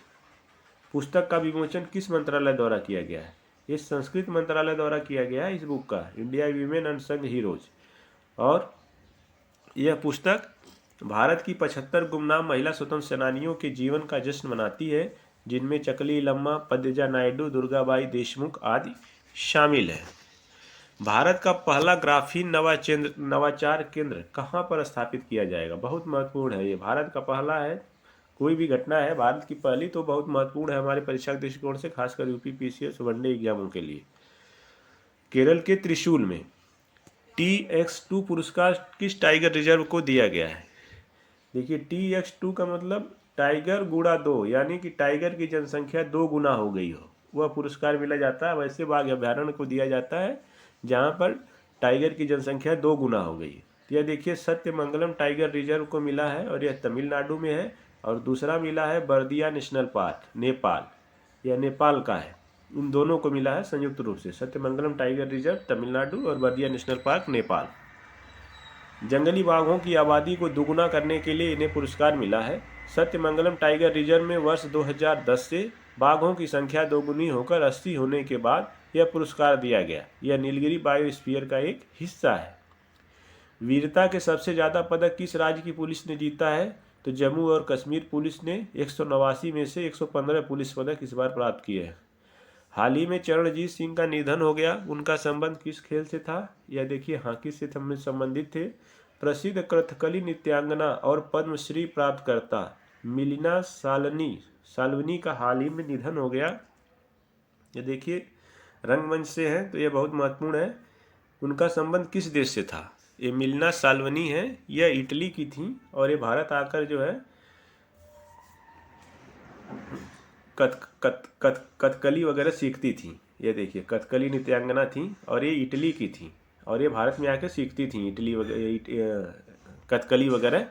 पुस्तक का विमोचन किस मंत्रालय द्वारा किया गया है? ये संस्कृत मंत्रालय द्वारा किया गया है इस बुक का, इंडिया वीमेन अनसंग हीरोज। और यह पुस्तक भारत की 75 गुमनाम महिला स्वतंत्र सेनानियों के जीवन का जश्न मनाती है, जिनमें चकली लम्मा, पद्मजा नायडू, दुर्गाबाई देशमुख आदि शामिल है। भारत का पहला ग्राफीन नवाचार केंद्र कहाँ पर स्थापित किया जाएगा? बहुत महत्वपूर्ण है ये, भारत का पहला है। कोई भी घटना है भारत की पहली तो बहुत महत्वपूर्ण है हमारे परीक्षा के दृष्टिकोण से, खासकर यूपी PCS वनडे एग्जामों के लिए। केरल के त्रिशूल में TX2 पुरस्कार किस टाइगर रिजर्व को दिया गया है? देखिए TX2 का मतलब टाइगर गुणा 2, यानी कि टाइगर की जनसंख्या 2 गुना हो गई हो, वह पुरस्कार मिला जाता है। वैसे बाघ अभ्यारण्य को दिया जाता है जहाँ पर टाइगर की जनसंख्या 2 गुना हो गई। तो यह देखिए सत्यमंगलम टाइगर रिजर्व को मिला है और यह तमिलनाडु में है। और दूसरा मिला है बर्दिया नेशनल पार्क नेपाल, यह नेपाल का है। इन दोनों को मिला है संयुक्त रूप से, सत्यमंगलम टाइगर रिजर्व तमिलनाडु और बर्दिया नेशनल पार्क नेपाल। जंगली बाघों की आबादी को दुगुना करने के लिए इन्हें पुरस्कार मिला है। सत्यमंगलम टाइगर रिजर्व में वर्ष 2010 से बाघों की संख्या दोगुनी होकर 80 होने के बाद यह पुरस्कार दिया गया। यह नीलगिरी बायोस्फीयर का एक हिस्सा है। वीरता के सबसे ज़्यादा पदक किस राज्य की पुलिस ने जीता है? तो जम्मू और कश्मीर पुलिस ने 189 में से 115 पुलिस पदक इस बार प्राप्त किए हैं। हाल ही में चरणजीत सिंह का निधन हो गया। उनका संबंध किस खेल से था? यह देखिए हॉकी से संबंधित थे। प्रसिद्ध कथकली नृत्यांगना और पद्मश्री प्राप्तकर्ता मिलिना साल्वनी का हाल ही में निधन हो गया। ये देखिए रंगमंच से है, तो यह बहुत महत्वपूर्ण है। उनका संबंध किस देश से था? ये मिलिना साल्वनी है, यह इटली की थी और ये भारत आकर जो है कथकली वगैरह सीखती थी। ये देखिए कथकली नृत्यांगना थी और ये इटली की थी और ये भारत में आकर सीखती थी इटली कथकली वगैरह,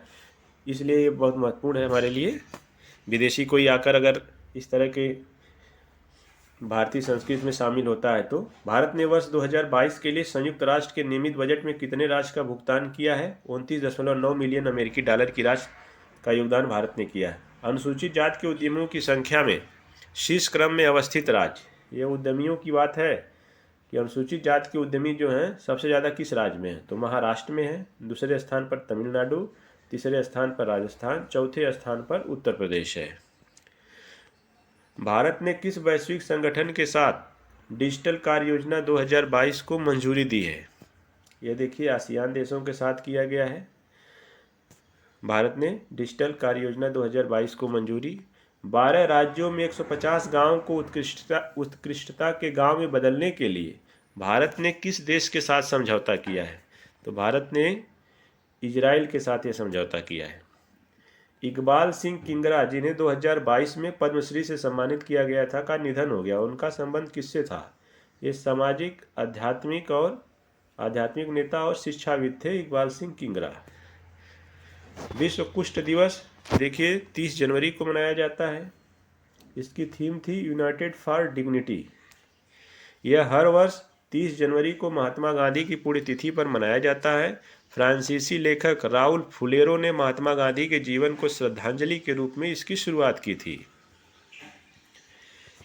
इसलिए ये बहुत महत्वपूर्ण है हमारे लिए। विदेशी कोई आकर अगर इस तरह के भारतीय संस्कृति में शामिल होता है तो। भारत ने वर्ष 2022 के लिए संयुक्त राष्ट्र के नियमित बजट में कितने राशि का भुगतान किया है? 29.9 मिलियन अमेरिकी डॉलर की राशि का योगदान भारत ने किया है। अनुसूचित जाति के उद्यमियों की संख्या में शीर्ष क्रम में अवस्थित राज्य। ये उद्यमियों की बात है कि अनुसूचित जाति के उद्यमी जो हैं सबसे ज़्यादा किस राज्य में है? तो महाराष्ट्र में है, दूसरे स्थान पर तमिलनाडु, तीसरे स्थान पर राजस्थान, चौथे स्थान पर उत्तर प्रदेश है। भारत ने किस वैश्विक संगठन के साथ डिजिटल कार्य योजना 2022 को मंजूरी दी है? यह देखिए आसियान देशों के साथ किया गया है। भारत ने डिजिटल कार्य योजना 2022 को मंजूरी। 12 राज्यों में 150 गाँव को उत्कृष्टता के गांव में बदलने के लिए भारत ने किस देश के साथ समझौता किया है? तो भारत ने इजराइल के साथ यह समझौता किया है। इकबाल सिंह किंगरा, जिन्हें 2022 में पद्मश्री से सम्मानित किया गया था, का निधन हो गया। उनका संबंध किससे था? ये सामाजिक आध्यात्मिक नेता और शिक्षाविद थे इकबाल सिंह किंगरा। विश्व कुष्ठ दिवस देखिए 30 जनवरी को मनाया जाता है। इसकी थीम थी यूनाइटेड फॉर डिग्निटी। यह हर वर्ष 30 जनवरी को महात्मा गांधी की पुण्यतिथि पर मनाया जाता है। फ्रांसीसी लेखक राउल फुलेरो ने महात्मा गांधी के जीवन को श्रद्धांजलि के रूप में इसकी शुरुआत की थी।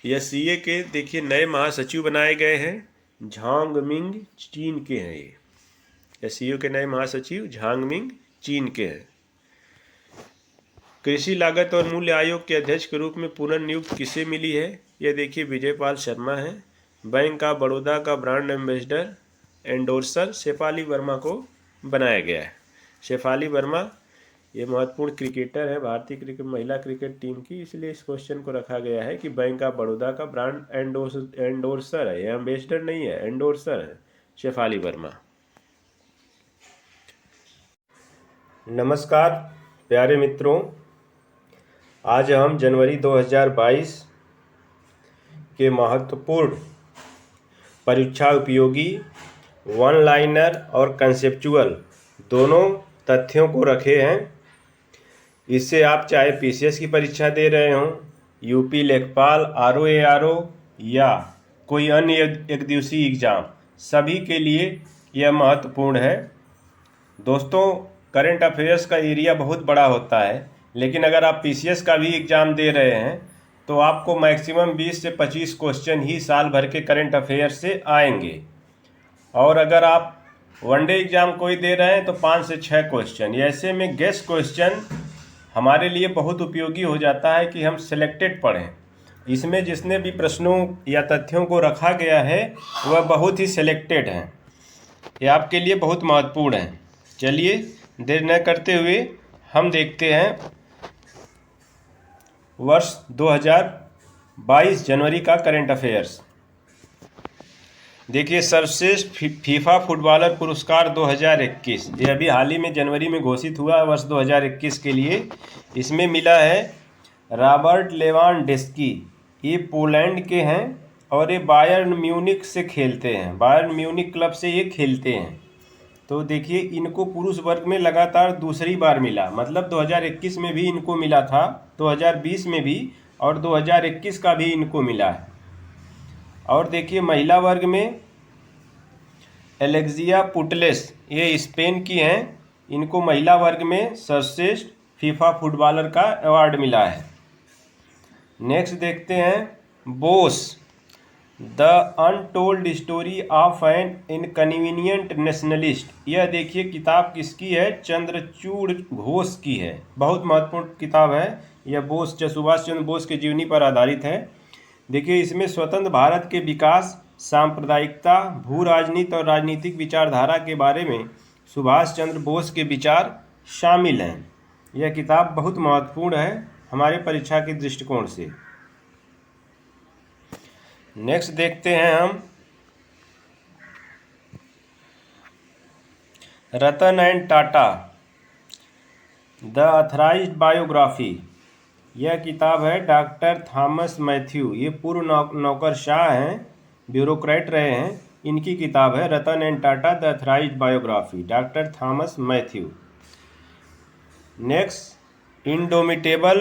यह सीए के देखिए नए महासचिव बनाए गए हैं। झांग मिंग चीन के हैं। ये सीए के नए महासचिव झांग मिंग चीन के हैं। कृषि लागत और मूल्य आयोग के अध्यक्ष के रूप में पुनर्नियुक्ति किसे मिली है? यह देखिए विजयपाल शर्मा है। बैंक ऑफ बड़ौदा का brand ambassador endorser Shefali Verma को बनाया गया है। शेफाली वर्मा ये महत्वपूर्ण क्रिकेटर है भारतीय महिला क्रिकेट टीम की, इसलिए इस क्वेश्चन को रखा गया है कि बैंक ऑफ बड़ौदा का ब्रांड एंडोर्सर है, ये एम्बेसडर नहीं है, एंडोर्सर है शेफाली वर्मा। नमस्कार प्यारे मित्रों, आज हम जनवरी 2022 के महत्वपूर्ण परीक्षा उपयोगी वन लाइनर और कंसेप्चुअल दोनों तथ्यों को रखे हैं। इससे आप चाहे पीसीएस की परीक्षा दे रहे हों, यूपी लेखपाल, आरओ या कोई अन्य एक दिवसीय एग्ज़ाम, सभी के लिए यह महत्वपूर्ण है। दोस्तों, करंट अफेयर्स का एरिया बहुत बड़ा होता है, लेकिन अगर आप पीसीएस का भी एग्ज़ाम दे रहे हैं तो आपको मैक्सिमम 20 से 25 क्वेश्चन ही साल भर के करंट अफेयर्स से आएंगे। और अगर आप वनडे एग्ज़ाम कोई दे रहे हैं तो 5 से 6 क्वेश्चन। ऐसे में गेस्ट क्वेश्चन हमारे लिए बहुत उपयोगी हो जाता है कि हम सिलेक्टेड पढ़ें। इसमें जितने भी प्रश्नों या तथ्यों को रखा गया है वह बहुत ही सिलेक्टेड हैं। ये आपके लिए बहुत महत्वपूर्ण है। चलिए देर न करते हुए हम देखते हैं वर्ष 2022 जनवरी का करंट अफेयर्स। देखिए सर्वश्रेष्ठ फीफा फुटबॉलर पुरस्कार 2021, ये अभी हाल ही में जनवरी में घोषित हुआ है वर्ष 2021 के लिए। इसमें मिला है रॉबर्ट लेवांडोव्स्की। ये पोलैंड के हैं और ये बायर्न म्यूनिख से खेलते हैं, बायर्न म्यूनिख क्लब से ये खेलते हैं। तो देखिए इनको पुरुष वर्ग में लगातार दूसरी बार मिला, मतलब 2021 में भी इनको मिला था, 2020 में भी और 2021 का भी इनको मिला है। और देखिए महिला वर्ग में एलेक्सिया पुटलेस, ये स्पेन की हैं, इनको महिला वर्ग में सर्वश्रेष्ठ फीफा फुटबॉलर का अवार्ड मिला है। नेक्स्ट देखते हैं Bose the untold story of an inconvenient nationalist. यह देखिए किताब किसकी है, चंद्रचूड़ घोष की है। बहुत महत्वपूर्ण किताब है यह, बोस सुभाष चंद्र बोस की जीवनी पर आधारित है। देखिए इसमें स्वतंत्र भारत के विकास, सांप्रदायिकता, भू राजनीति और राजनीतिक विचारधारा के बारे में सुभाष चंद्र बोस के विचार शामिल हैं। यह किताब बहुत महत्वपूर्ण है हमारे परीक्षा के दृष्टिकोण से। नेक्स्ट देखते हैं हम Ratan and Tata the authorised biography. यह किताब है डॉक्टर थॉमस मैथ्यू, ये पूर्व नौकरशाह हैं, ब्यूरोक्रेट रहे हैं, इनकी किताब है Ratan and Tata the authorised biography, doctor Thomas Mathew. Next indomitable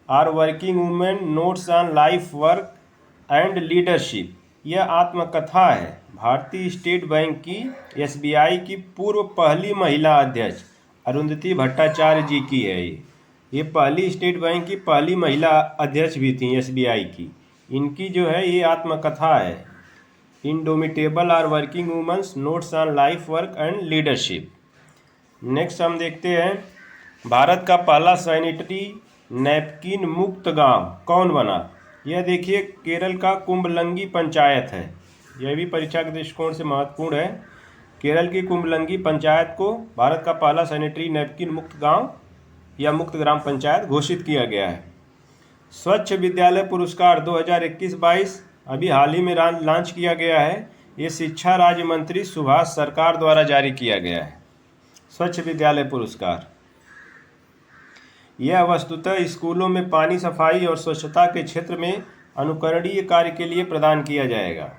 are working women notes on life work and leadership. यह आत्मकथा है भारतीय स्टेट बैंक की, एसबीआई की पूर्व पहली महिला अध्यक्ष अरुंधति भट्टाचार्य जी की है। ये पहली स्टेट बैंक की पहली महिला अध्यक्ष भी थी एसबीआई की। इनकी जो है ये आत्मकथा है indomitable are working women's notes on life work and leadership. Next हम देखते हैं भारत का पहला सैनिटरी नैपकिन मुक्त गांव कौन बना। यह देखिए केरल का कुंभलंगी पंचायत है, यह भी परीक्षा के दृष्टिकोण से महत्वपूर्ण है। केरल की कुंभलंगी पंचायत को भारत का पहला सैनिटरी नैपकिन मुक्त गांव या मुक्त ग्राम पंचायत घोषित किया गया है। स्वच्छ विद्यालय पुरस्कार 2021-22 अभी हाल ही में लॉन्च किया गया है। ये शिक्षा राज्य मंत्री सुभाष सरकार द्वारा जारी किया गया है स्वच्छ विद्यालय पुरस्कार। यह वस्तुतः स्कूलों में पानी सफाई और स्वच्छता के क्षेत्र में अनुकरणीय कार्य के लिए प्रदान किया जाएगा।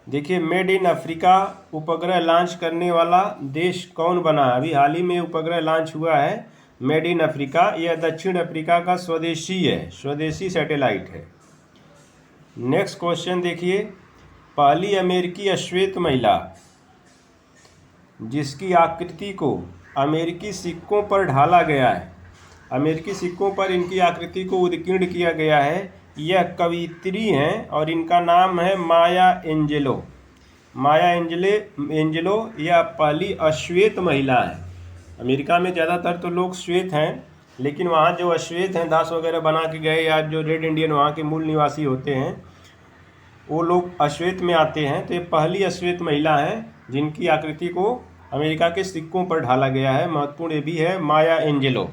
देखिए मेड इन अफ्रीका उपग्रह लॉन्च करने वाला देश कौन बना। अभी हाल ही में उपग्रह लॉन्च हुआ है मेड इन अफ्रीका। यह दक्षिण अफ्रीका का स्वदेशी है, स्वदेशी सैटेलाइट है। नेक्स्ट क्वेश्चन देखिए पहली अमेरिकी अश्वेत महिला जिसकी आकृति को अमेरिकी सिक्कों पर ढाला गया है, अमेरिकी सिक्कों पर इनकी आकृति को उत्कीर्ण किया गया है, यह कवियत्री हैं और इनका नाम है माया एंजेलो। माया एंजेलो यह पहली अश्वेत महिला है। अमेरिका में ज़्यादातर तो लोग श्वेत हैं, लेकिन वहाँ जो अश्वेत हैं दास वगैरह बना के गए या जो रेड इंडियन वहाँ के मूल निवासी होते हैं वो लोग अश्वेत में आते हैं। तो ये पहली अश्वेत महिला हैं जिनकी आकृति को अमेरिका के सिक्कों पर ढाला गया है। महत्वपूर्ण ये भी है माया एंजेलो।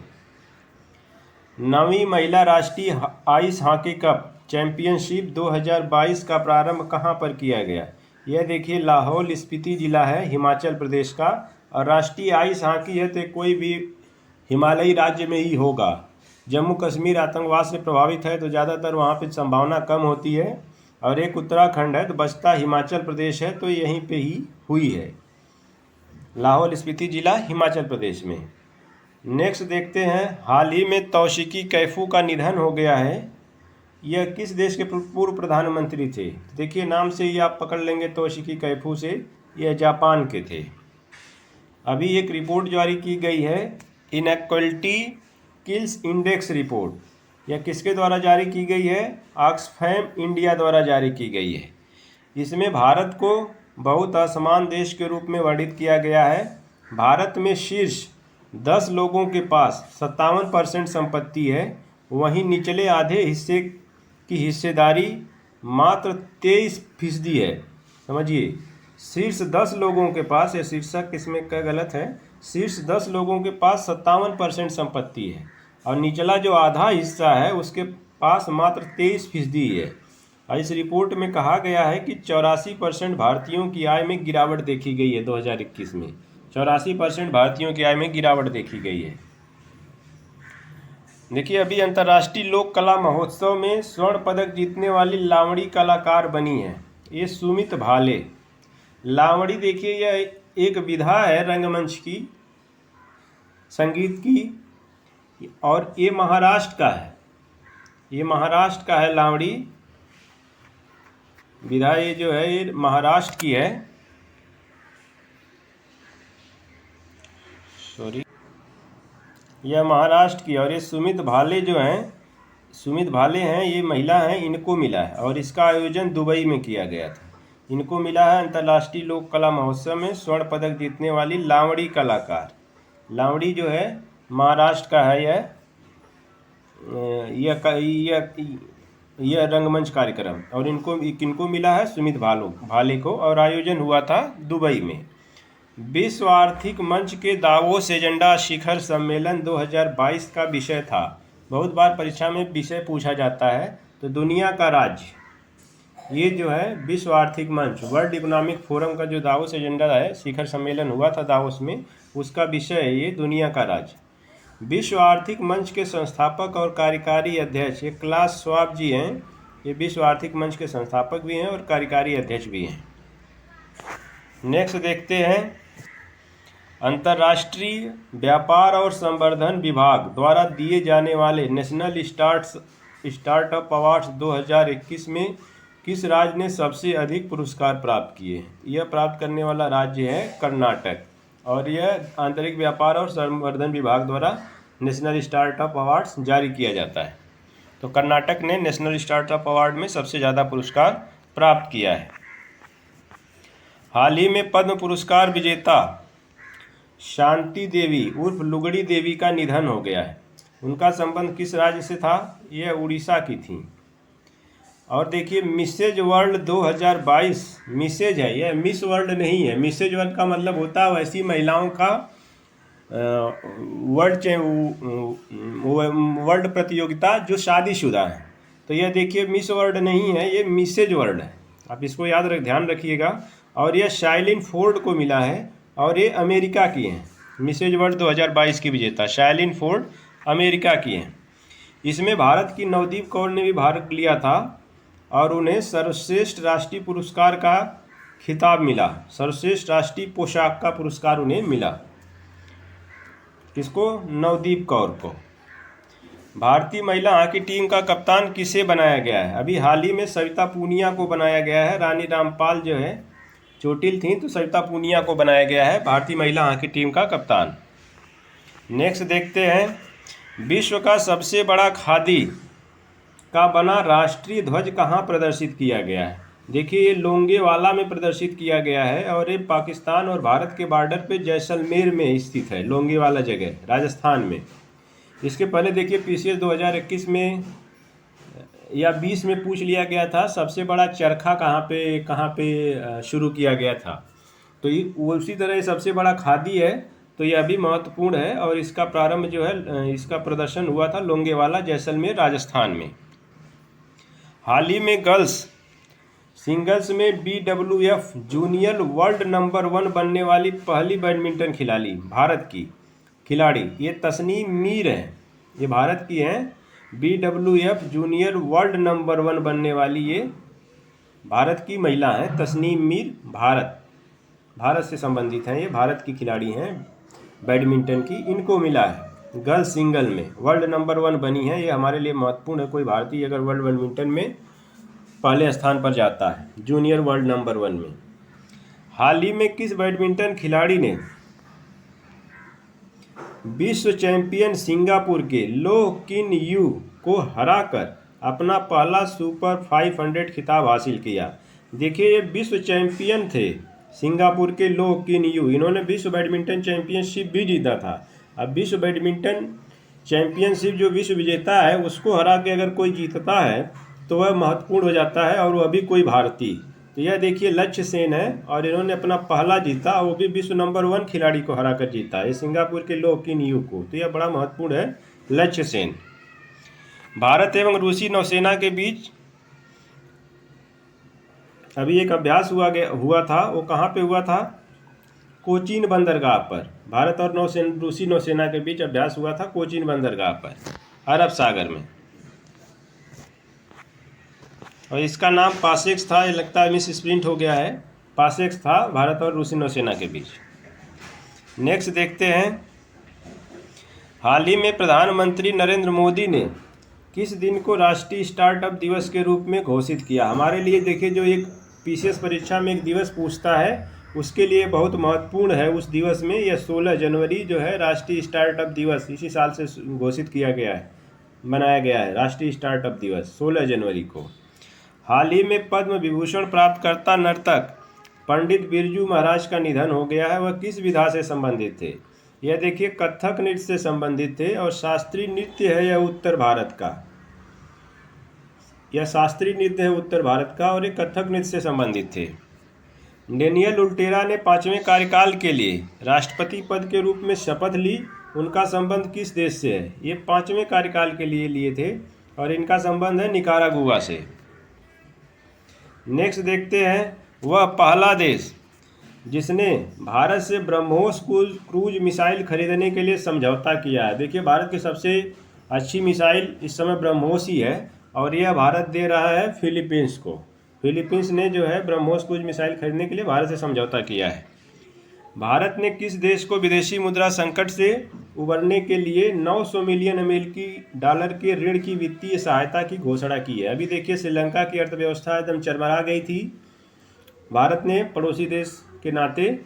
9वीं महिला राष्ट्रीय आइस हॉकी कप चैंपियनशिप 2022 का प्रारंभ कहाँ पर किया गया। यह देखिए लाहौल स्पीति जिला है हिमाचल प्रदेश का, और राष्ट्रीय आइस हॉकी है तो कोई भी हिमालयी राज्य में ही होगा। जम्मू कश्मीर आतंकवाद से प्रभावित है तो ज़्यादातर वहाँ पे संभावना कम होती है, और एक उत्तराखंड है तो बचता हिमाचल प्रदेश है तो यहीं पे ही हुई है, लाहौल स्पीति जिला हिमाचल प्रदेश में। नेक्स्ट देखते हैं हाल ही में तौशिकी कैफू का निधन हो गया है। यह किस देश के पूर्व प्रधानमंत्री थे। देखिए नाम से ही आप पकड़ लेंगे तौशिकी कैफू से, यह जापान के थे। अभी एक रिपोर्ट जारी की गई है इनइक्वालिटी किल्स इंडेक्स रिपोर्ट। यह किसके द्वारा जारी की गई है, ऑक्सफैम इंडिया द्वारा जारी की गई है। इसमें भारत को बहुत असमान देश के रूप में वर्णित किया गया है। भारत में शीर्ष 10 लोगों के पास 57% संपत्ति है, वहीं निचले आधे हिस्से की हिस्सेदारी मात्र 23% है। समझिए शीर्ष 10 लोगों के पास, या शीर्षक इसमें क्या गलत है, शीर्ष 10 लोगों के पास 57% संपत्ति है और निचला जो आधा हिस्सा है उसके पास मात्र 23% है। और इस रिपोर्ट में कहा गया है कि 84% भारतीयों की आय में गिरावट देखी गई है। 2021 में 84% भारतीयों की आय में गिरावट देखी गई है। देखिए अभी अंतर्राष्ट्रीय लोक कला महोत्सव में स्वर्ण पदक जीतने वाली लावणी कलाकार बनी है ये सुमित भाले। लावणी देखिए यह एक विधा है रंगमंच की, संगीत की, और ये महाराष्ट्र का है, ये महाराष्ट्र का है लावणी विधा। ये जो है ये महाराष्ट्र की है, सॉरी। यह महाराष्ट्र की, और ये सुमित भाले जो हैं, सुमित भाले हैं, ये महिला हैं, इनको मिला है और इसका आयोजन दुबई में किया गया था। इनको मिला है अंतर्राष्ट्रीय लोक कला महोत्सव में स्वर्ण पदक जीतने वाली लावड़ी कलाकार। लावड़ी जो है महाराष्ट्र का है यह रंगमंच कार्यक्रम, और किनको मिला है? सुमित भाले को, और आयोजन हुआ था दुबई में। विश्व आर्थिक मंच के दावोस एजेंडा शिखर सम्मेलन 2022 का विषय था। बहुत बार परीक्षा में विषय पूछा जाता है, तो दुनिया का राज्य, ये जो है विश्व आर्थिक मंच, वर्ल्ड इकोनॉमिक फोरम का जो दावोस एजेंडा है, शिखर सम्मेलन हुआ था दावोस में, उसका विषय है ये दुनिया का राज्य। विश्व आर्थिक मंच के संस्थापक और कार्यकारी अध्यक्ष ये क्लास श्वाब जी हैं। ये विश्व आर्थिक मंच के संस्थापक भी हैं और कार्यकारी अध्यक्ष भी हैं। नेक्स्ट देखते हैं, अंतर्राष्ट्रीय व्यापार और संवर्धन विभाग द्वारा दिए जाने वाले नेशनल स्टार्टअप अवार्ड्स 2021 में किस राज्य ने सबसे अधिक पुरस्कार प्राप्त किए? यह प्राप्त करने वाला राज्य है कर्नाटक, और यह आंतरिक व्यापार और संवर्धन विभाग द्वारा नेशनल स्टार्टअप अवार्ड्स जारी किया जाता है। तो कर्नाटक ने नेशनल स्टार्टअप अवार्ड में सबसे ज़्यादा पुरस्कार प्राप्त किया है। हाल ही में पद्म पुरस्कार विजेता शांति देवी उर्फ लुगड़ी देवी का निधन हो गया है। उनका संबंध किस राज्य से था? यह उड़ीसा की थी। और देखिए, मिसेज वर्ल्ड 2022 मिसेज है, यह मिस वर्ल्ड नहीं है। मिसेज वर्ल्ड का मतलब होता है वैसी महिलाओं का वर्ल्ड प्रतियोगिता जो शादीशुदा है। तो यह देखिए मिस वर्ल्ड नहीं है, ये मिसेज वर्ल्ड है। आप इसको ध्यान रखिएगा। और यह शाइलिन फोर्ड को मिला है, और ये अमेरिका की हैं। मिसेज वर्ल्ड 2022 की विजेता शाइलिन फोर्ड अमेरिका की हैं। इसमें भारत की नवदीप कौर ने भी भाग लिया था, और उन्हें सर्वश्रेष्ठ राष्ट्रीय पुरस्कार का खिताब मिला। सर्वश्रेष्ठ राष्ट्रीय पोशाक का पुरस्कार उन्हें मिला। किसको? नवदीप कौर को। भारतीय महिला हॉकी टीम का कप्तान किसे बनाया गया है? अभी हाल ही में सविता पूनिया को बनाया गया है। रानी रामपाल जो है चोटिल थी, तो सविता पूनिया को बनाया गया है भारतीय महिला हॉकी टीम का कप्तान। नेक्स्ट देखते हैं, विश्व का सबसे बड़ा खादी का बना राष्ट्रीय ध्वज कहाँ प्रदर्शित किया गया है? देखिए, ये लोंगेवाला में प्रदर्शित किया गया है, और ये पाकिस्तान और भारत के बॉर्डर पे जैसलमेर में स्थित है। लोंगेवाला जगह राजस्थान में। इसके पहले देखिए PCS 2021 में या 20 में पूछ लिया गया था, सबसे बड़ा चरखा कहाँ पे शुरू किया गया था। तो ये उसी तरह सबसे बड़ा खादी है, तो यह भी महत्वपूर्ण है। और इसका प्रारंभ जो है, इसका प्रदर्शन हुआ था लोंगेवाला जैसलमेर राजस्थान में। हाल ही में गर्ल्स सिंगल्स में BWF जूनियर वर्ल्ड नंबर 1 बनने वाली पहली बैडमिंटन खिलाड़ी भारत की खिलाड़ी ये तस्नीम मीर है। ये भारत की हैं। BWF जूनियर वर्ल्ड नंबर 1 बनने वाली ये भारत की महिला हैं। तस्नीम मीर भारत से संबंधित हैं। ये भारत की खिलाड़ी हैं बैडमिंटन की। इनको मिला है गर्ल्स सिंगल में वर्ल्ड नंबर 1 बनी है। ये हमारे लिए महत्वपूर्ण है। कोई भारतीय अगर वर्ल्ड बैडमिंटन में पहले स्थान पर जाता है जूनियर वर्ल्ड नंबर 1 में। हाल ही में किस बैडमिंटन खिलाड़ी ने विश्व चैंपियन सिंगापुर के लो किन यू को हराकर अपना पहला सुपर 500 खिताब हासिल किया? देखिए, ये विश्व चैंपियन थे सिंगापुर के लो किन यू। इन्होंने विश्व बैडमिंटन चैंपियनशिप भी जीता था। अब विश्व बैडमिंटन चैंपियनशिप जो विश्व विजेता है उसको हरा के अगर कोई जीतता है तो वह महत्वपूर्ण हो जाता है, और वह भी कोई भारतीय। तो यह देखिए लक्ष्य सेन है, और इन्होंने अपना पहला जीता, वो भी विश्व नंबर 1 खिलाड़ी को हरा कर जीता है सिंगापुर के लो किन यू को। तो यह बड़ा महत्वपूर्ण है लक्ष्य सेन। भारत एवं रूसी नौसेना के बीच अभी एक अभ्यास हुआ था। वो कहाँ पे हुआ था? कोचीन बंदरगाह पर। भारत और रूसी नौसेना के बीच अभ्यास हुआ था कोचीन बंदरगाह पर अरब सागर में, और इसका नाम पासेक्स था। ये लगता है मिस स्प्रिंट हो गया है। पासेक्स था भारत और रूसी नौसेना के बीच। नेक्स्ट देखते हैं, हाल ही में प्रधानमंत्री नरेंद्र मोदी ने किस दिन को राष्ट्रीय स्टार्टअप दिवस के रूप में घोषित किया? हमारे लिए देखिए, जो एक PCS परीक्षा में एक दिवस पूछता है उसके लिए बहुत महत्वपूर्ण है उस दिवस में। यह 16 जनवरी जो है राष्ट्रीय स्टार्टअप दिवस इसी साल से घोषित किया गया है, मनाया गया है राष्ट्रीय स्टार्टअप दिवस 16 जनवरी को। हाल ही में पद्म विभूषण प्राप्तकर्ता नर्तक पंडित बिरजू महाराज का निधन हो गया है। वह किस विधा से संबंधित थे? यह देखिए कथक नृत्य से संबंधित थे और शास्त्रीय नृत्य है यह उत्तर भारत का। यह शास्त्रीय नृत्य है उत्तर भारत का और ये कथक नृत्य से संबंधित थे। डेनियल उल्टेरा ने 5वें कार्यकाल के लिए राष्ट्रपति पद के रूप में शपथ ली। उनका संबंध किस देश से है? ये 5वें कार्यकाल के लिए लिए थे और इनका संबंध है निकारागुआ से। नेक्स्ट देखते हैं, वह पहला देश जिसने भारत से ब्रह्मोस क्रूज मिसाइल खरीदने के लिए समझौता किया है। देखिए भारत की सबसे अच्छी मिसाइल इस समय ब्रह्मोस ही है और यह भारत दे रहा है फिलीपींस को। फिलीपींस ने जो है ब्रह्मोस क्रूज मिसाइल खरीदने के लिए भारत से समझौता किया है। भारत ने किस देश को विदेशी मुद्रा संकट से उबरने के लिए 900 मिलियन अमेरिकी डॉलर के ऋण की वित्तीय सहायता की घोषणा की है? अभी देखिए श्रीलंका की अर्थव्यवस्था एकदम चरमरा गई थी। भारत ने पड़ोसी देश के नाते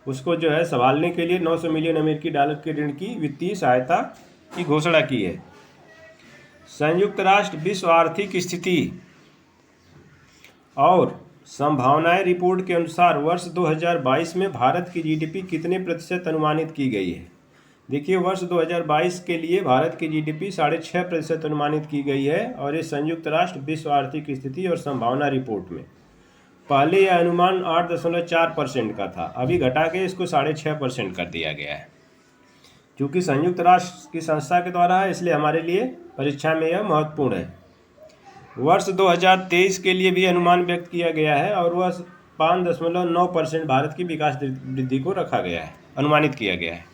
उसको जो है संभालने के लिए 900 मिलियन अमेरिकी डॉलर के ऋण की वित्तीय सहायता की घोषणा की है। संयुक्त राष्ट्र विश्व आर्थिक स्थिति और संभावनाएं रिपोर्ट के अनुसार वर्ष 2022 में भारत की जीडीपी कितने प्रतिशत अनुमानित की गई है? देखिए वर्ष 2022 के लिए भारत की जीडीपी 6.5% अनुमानित की गई है और ये संयुक्त राष्ट्र विश्व आर्थिक स्थिति और संभावना रिपोर्ट में। पहले यह अनुमान 8.4% का था, अभी घटा के इसको 6.5% कर दिया गया है। क्योंकि संयुक्त राष्ट्र की संस्था के द्वारा है इसलिए हमारे लिए परीक्षा में यह महत्वपूर्ण है। वर्ष 2023 के लिए भी अनुमान व्यक्त किया गया है और वह 5.9% भारत की विकास वृद्धि को रखा गया है, अनुमानित किया गया है।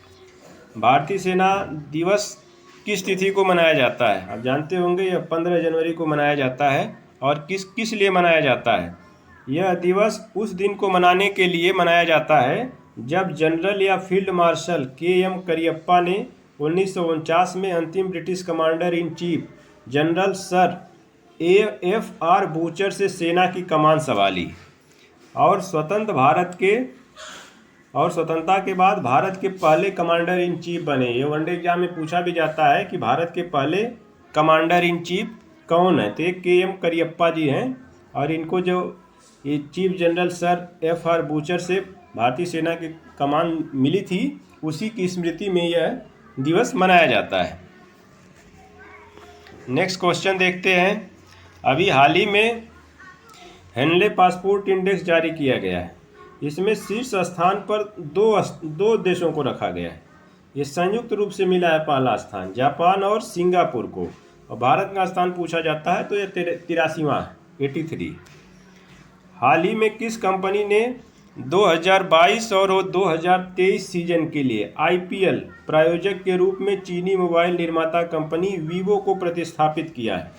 भारतीय सेना दिवस किस तिथि को मनाया जाता है? आप जानते होंगे यह 15 जनवरी को मनाया जाता है और किस लिए मनाया जाता है? यह दिवस उस दिन को मनाने के लिए मनाया जाता है जब जनरल या फील्ड मार्शल KM करियप्पा ने 1949 में अंतिम British commander in chief general sir AFR butcher से सेना की कमान संभाली और स्वतंत्रता के बाद भारत के पहले कमांडर इन चीफ बने। ये वनडे एग्जाम में पूछा भी जाता है कि भारत के पहले कमांडर इन चीफ कौन है? तो एक KM करियप्पा जी हैं और इनको जो ये chief general sir FR butcher से भारतीय सेना की कमान मिली थी उसी की स्मृति में यह दिवस मनाया जाता है। नेक्स्ट क्वेश्चन देखते हैं, अभी हाल ही में हेनले पासपोर्ट इंडेक्स जारी किया गया है। इसमें शीर्ष स्थान पर दो देशों को रखा गया है। ये संयुक्त रूप से मिला है पहला स्थान जापान और सिंगापुर को, और भारत का स्थान पूछा जाता है तो यह 83वां 83। हाल ही में किस कंपनी ने 2022 और 2023 सीजन के लिए IPL प्रायोजक के रूप में चीनी मोबाइल निर्माता कंपनी वीवो को प्रतिस्थापित किया है?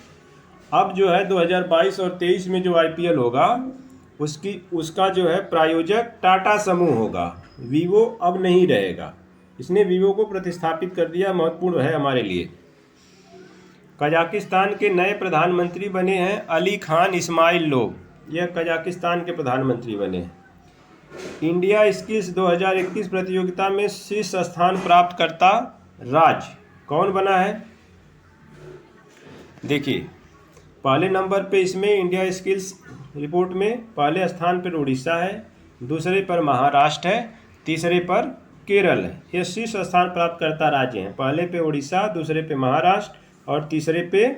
अब जो है 2022 और 23 में जो IPL होगा उसका जो है प्रायोजक टाटा समूह होगा, वीवो अब नहीं रहेगा। इसने वीवो को प्रतिस्थापित कर दिया, महत्वपूर्ण है हमारे लिए। कजाकिस्तान के नए प्रधानमंत्री बने हैं अली खान इस्माइलोव, यह कजाकिस्तान के प्रधानमंत्री बने हैं। इंडिया स्किल्स 2021 प्रतियोगिता में शीर्ष स्थान प्राप्त करता राज्य कौन बना है? देखिए पहले नंबर पे इसमें इंडिया स्किल्स रिपोर्ट में पहले स्थान पर उड़ीसा है, दूसरे पर महाराष्ट्र है, तीसरे पर केरल है। ये शीर्ष स्थान प्राप्त करता राज्य हैं। पहले पे उड़ीसा, दूसरे पे महाराष्ट्र और तीसरे पे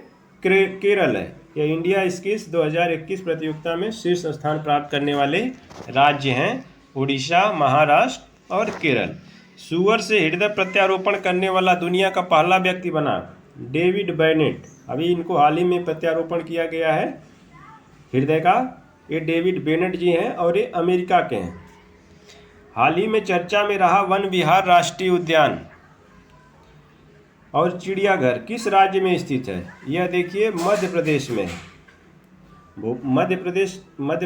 केरल है। ये इंडिया स्किल्स 2021 प्रतियोगिता में शीर्ष स्थान प्राप्त करने वाले राज्य हैं उड़ीसा, महाराष्ट्र और केरल। सुअर से हृदय प्रत्यारोपण करने वाला दुनिया का पहला व्यक्ति बना डेविड बेनेट। अभी इनको हाल ही में प्रत्यारोपण किया गया है हृदय का। ये डेविड बेनेट जी हैं और ये अमेरिका के हैं। हाल ही में चर्चा में रहा वन विहार राष्ट्रीय उद्यान और चिड़ियाघर किस राज्य में स्थित है? यह देखिए मध्य प्रदेश में है। मध्य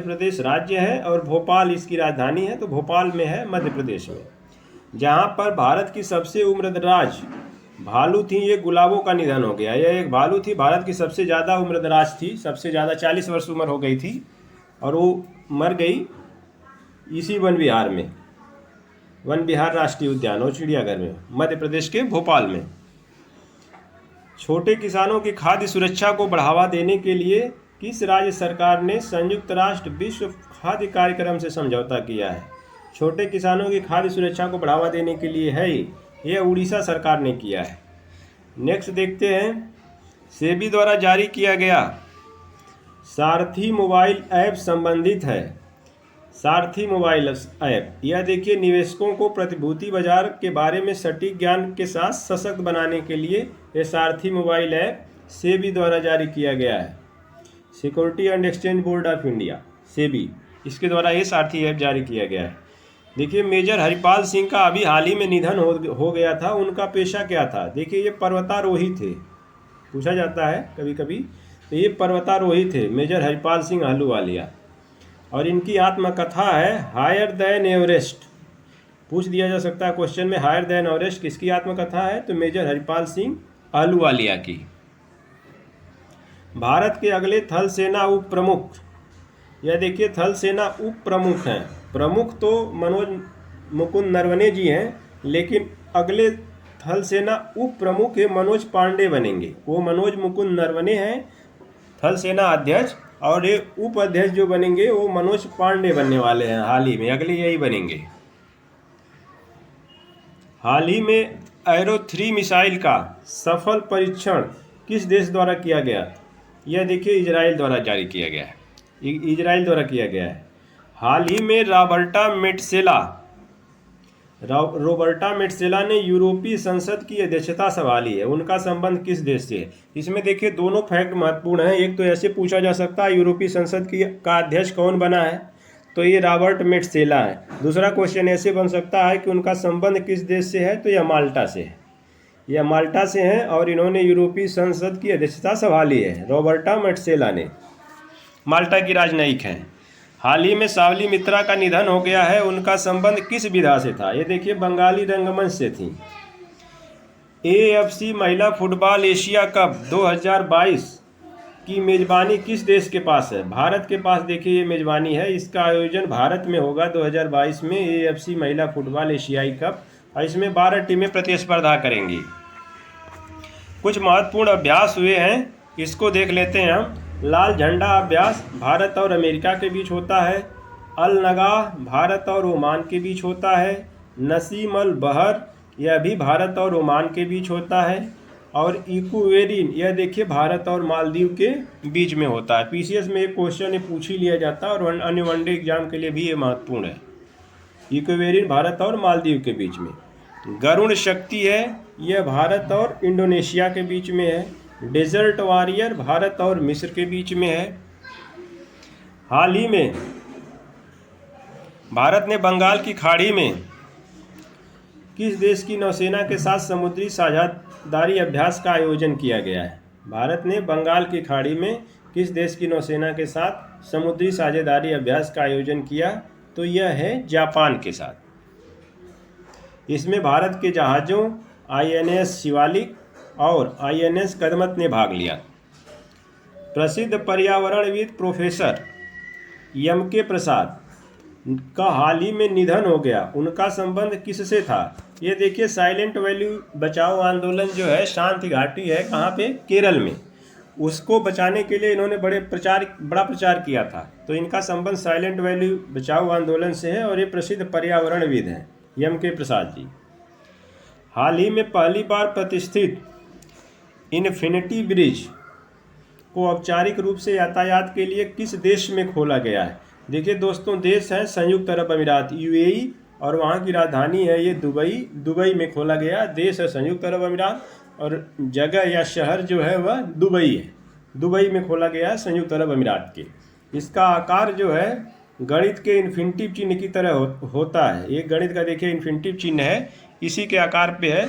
प्रदेश राज्य है और भोपाल इसकी राजधानी है, तो भोपाल में है मध्य प्रदेश में। जहाँ पर भारत की सबसे उम्रदराज भालू थी, ये गुलाबों का निधन हो गया। यह एक भालू थी, भारत की सबसे ज़्यादा उम्रदराज थी, सबसे ज़्यादा 40 वर्ष उम्र हो गई थी और वो मर गई। इसी वन विहार में, वन विहार राष्ट्रीय उद्यान और चिड़ियाघर में, मध्य प्रदेश के भोपाल में। छोटे किसानों की खाद्य सुरक्षा को बढ़ावा देने के लिए किस राज्य सरकार ने संयुक्त राष्ट्र विश्व खाद्य कार्यक्रम से समझौता किया है? छोटे किसानों की खाद्य सुरक्षा को बढ़ावा देने के लिए है यह उड़ीसा सरकार ने किया है। नेक्स्ट देखते हैं, सेबी द्वारा जारी किया गया सारथी मोबाइल ऐप संबंधित है। सारथी मोबाइल ऐप, यह देखिए निवेशकों को प्रतिभूति बाजार के बारे में सटीक ज्ञान के साथ सशक्त बनाने के लिए यह सारथी मोबाइल ऐप सेबी द्वारा जारी किया गया है। Security and exchange board of India, SEBI, इसके द्वारा ये सारथी ऐप जारी किया गया है। देखिए मेजर हरिपाल सिंह का अभी हाल ही में निधन हो गया था। उनका पेशा क्या था? देखिए ये पर्वतारोही थे, पूछा जाता है कभी कभी, तो ये पर्वतारोही थे मेजर हरिपाल सिंह अहलूवालिया। और इनकी आत्मकथा है हायर दैन एवरेस्ट। पूछ दिया जा सकता है क्वेश्चन में, हायर दैन एवरेस्ट किसकी आत्मकथा है? तो मेजर हरिपाल सिंह अहलूवालिया की। भारत के अगले थल सेना उप प्रमुख, यह देखिए थल सेना उप प्रमुख हैं। प्रमुख तो मनोज मुकुंद नरवणे जी हैं, लेकिन अगले थल सेना उप प्रमुख ये मनोज पांडे बनेंगे। वो मनोज मुकुंद नरवणे हैं थल सेना अध्यक्ष, और ये उप अध्यक्ष जो बनेंगे वो मनोज पांडे बनने वाले हैं हाल ही में, अगले यही बनेंगे। हाल ही में एरो 3 मिसाइल का सफल परीक्षण किस देश द्वारा किया गया? यह देखिए इजराइल द्वारा जारी किया गया है, इजराइल द्वारा किया गया है। हाल ही में रोबर्टा मेट्सेला ने यूरोपीय संसद की अध्यक्षता संभाली है। उनका संबंध किस देश से है? इसमें देखिए दोनों फैक्ट महत्वपूर्ण हैं। एक तो ऐसे पूछा जा सकता है यूरोपीय संसद का अध्यक्ष कौन बना है, तो ये रॉबर्ट मेट्सेला है। दूसरा क्वेश्चन ऐसे बन सकता है कि उनका संबंध किस देश से है, तो यह माल्टा से है। यह माल्टा से हैं और इन्होंने यूरोपीय संसद की अध्यक्षता संभाली है। रॉबर्टा मेट्सेला ने, माल्टा की राजनयिक हैं। हाल ही में सावली मित्रा का निधन हो गया है। उनका संबंध किस विधा से था? ये देखिए बंगाली रंगमंच से थी। AFC महिला फुटबॉल एशिया कप 2022 की मेजबानी किस देश के पास है? भारत के पास देखिए ये मेजबानी है। इसका आयोजन भारत में होगा 2022 में AFC महिला फुटबॉल एशियाई कप, और इसमें 12 टीमें प्रतिस्पर्धा करेंगी। कुछ महत्वपूर्ण अभ्यास हुए हैं, इसको देख लेते हैं हम। लाल झंडा अभ्यास भारत और अमेरिका के बीच होता है। अल नगाह भारत और ओमान के बीच होता है। नसीम अल बहर, यह भी भारत और ओमान के बीच होता है। और इक्वेरिन, यह देखिए भारत और मालदीव के बीच में होता है। PCS में एक क्वेश्चन पूछ ही लिया जाता है, और अन्य वनडे एग्जाम के लिए भी ये महत्वपूर्ण है। इक्वेरिन भारत और मालदीव के बीच में। गरुण शक्ति है, यह भारत और इंडोनेशिया के बीच में है। डेजर्ट वॉरियर भारत और मिस्र के बीच में है। हाल ही में भारत ने बंगाल की खाड़ी में किस देश की नौसेना के साथ समुद्री साझेदारी अभ्यास का आयोजन किया गया है? भारत ने बंगाल की खाड़ी में किस देश की नौसेना के साथ समुद्री साझेदारी अभ्यास का आयोजन किया? तो यह है जापान के साथ। इसमें भारत के जहाज़ों INS शिवालिक और INS कदमत ने भाग लिया। प्रसिद्ध पर्यावरणविद प्रोफेसर YMK प्रसाद का हाल ही में निधन हो गया। उनका संबंध किससे था? ये देखिए साइलेंट वैली बचाओ आंदोलन जो है, शांति घाटी है कहाँ पे? केरल में। उसको बचाने के लिए इन्होंने बड़ा प्रचार किया था। तो इनका संबंध साइलेंट वैली बचाओ आंदोलन से है, और ये प्रसिद्ध पर्यावरणविद हैं YMK प्रसाद जी। हाल ही में पहली बार प्रतिष्ठित इन्फिनिटी ब्रिज को औपचारिक रूप से यातायात के लिए किस देश में खोला गया है? देखिए दोस्तों, देश है संयुक्त अरब अमीरात UAE, और वहाँ की राजधानी है ये दुबई में खोला गया। देश है संयुक्त अरब अमीरात, और जगह या शहर जो है वह दुबई है। दुबई में खोला गया है संयुक्त अरब अमीरात के। इसका आकार जो है गणित के इन्फिनिटिव चिन्ह की तरह होता है। एक गणित का देखिए इन्फिनिटिव चिन्ह है, इसी के आकार पे है,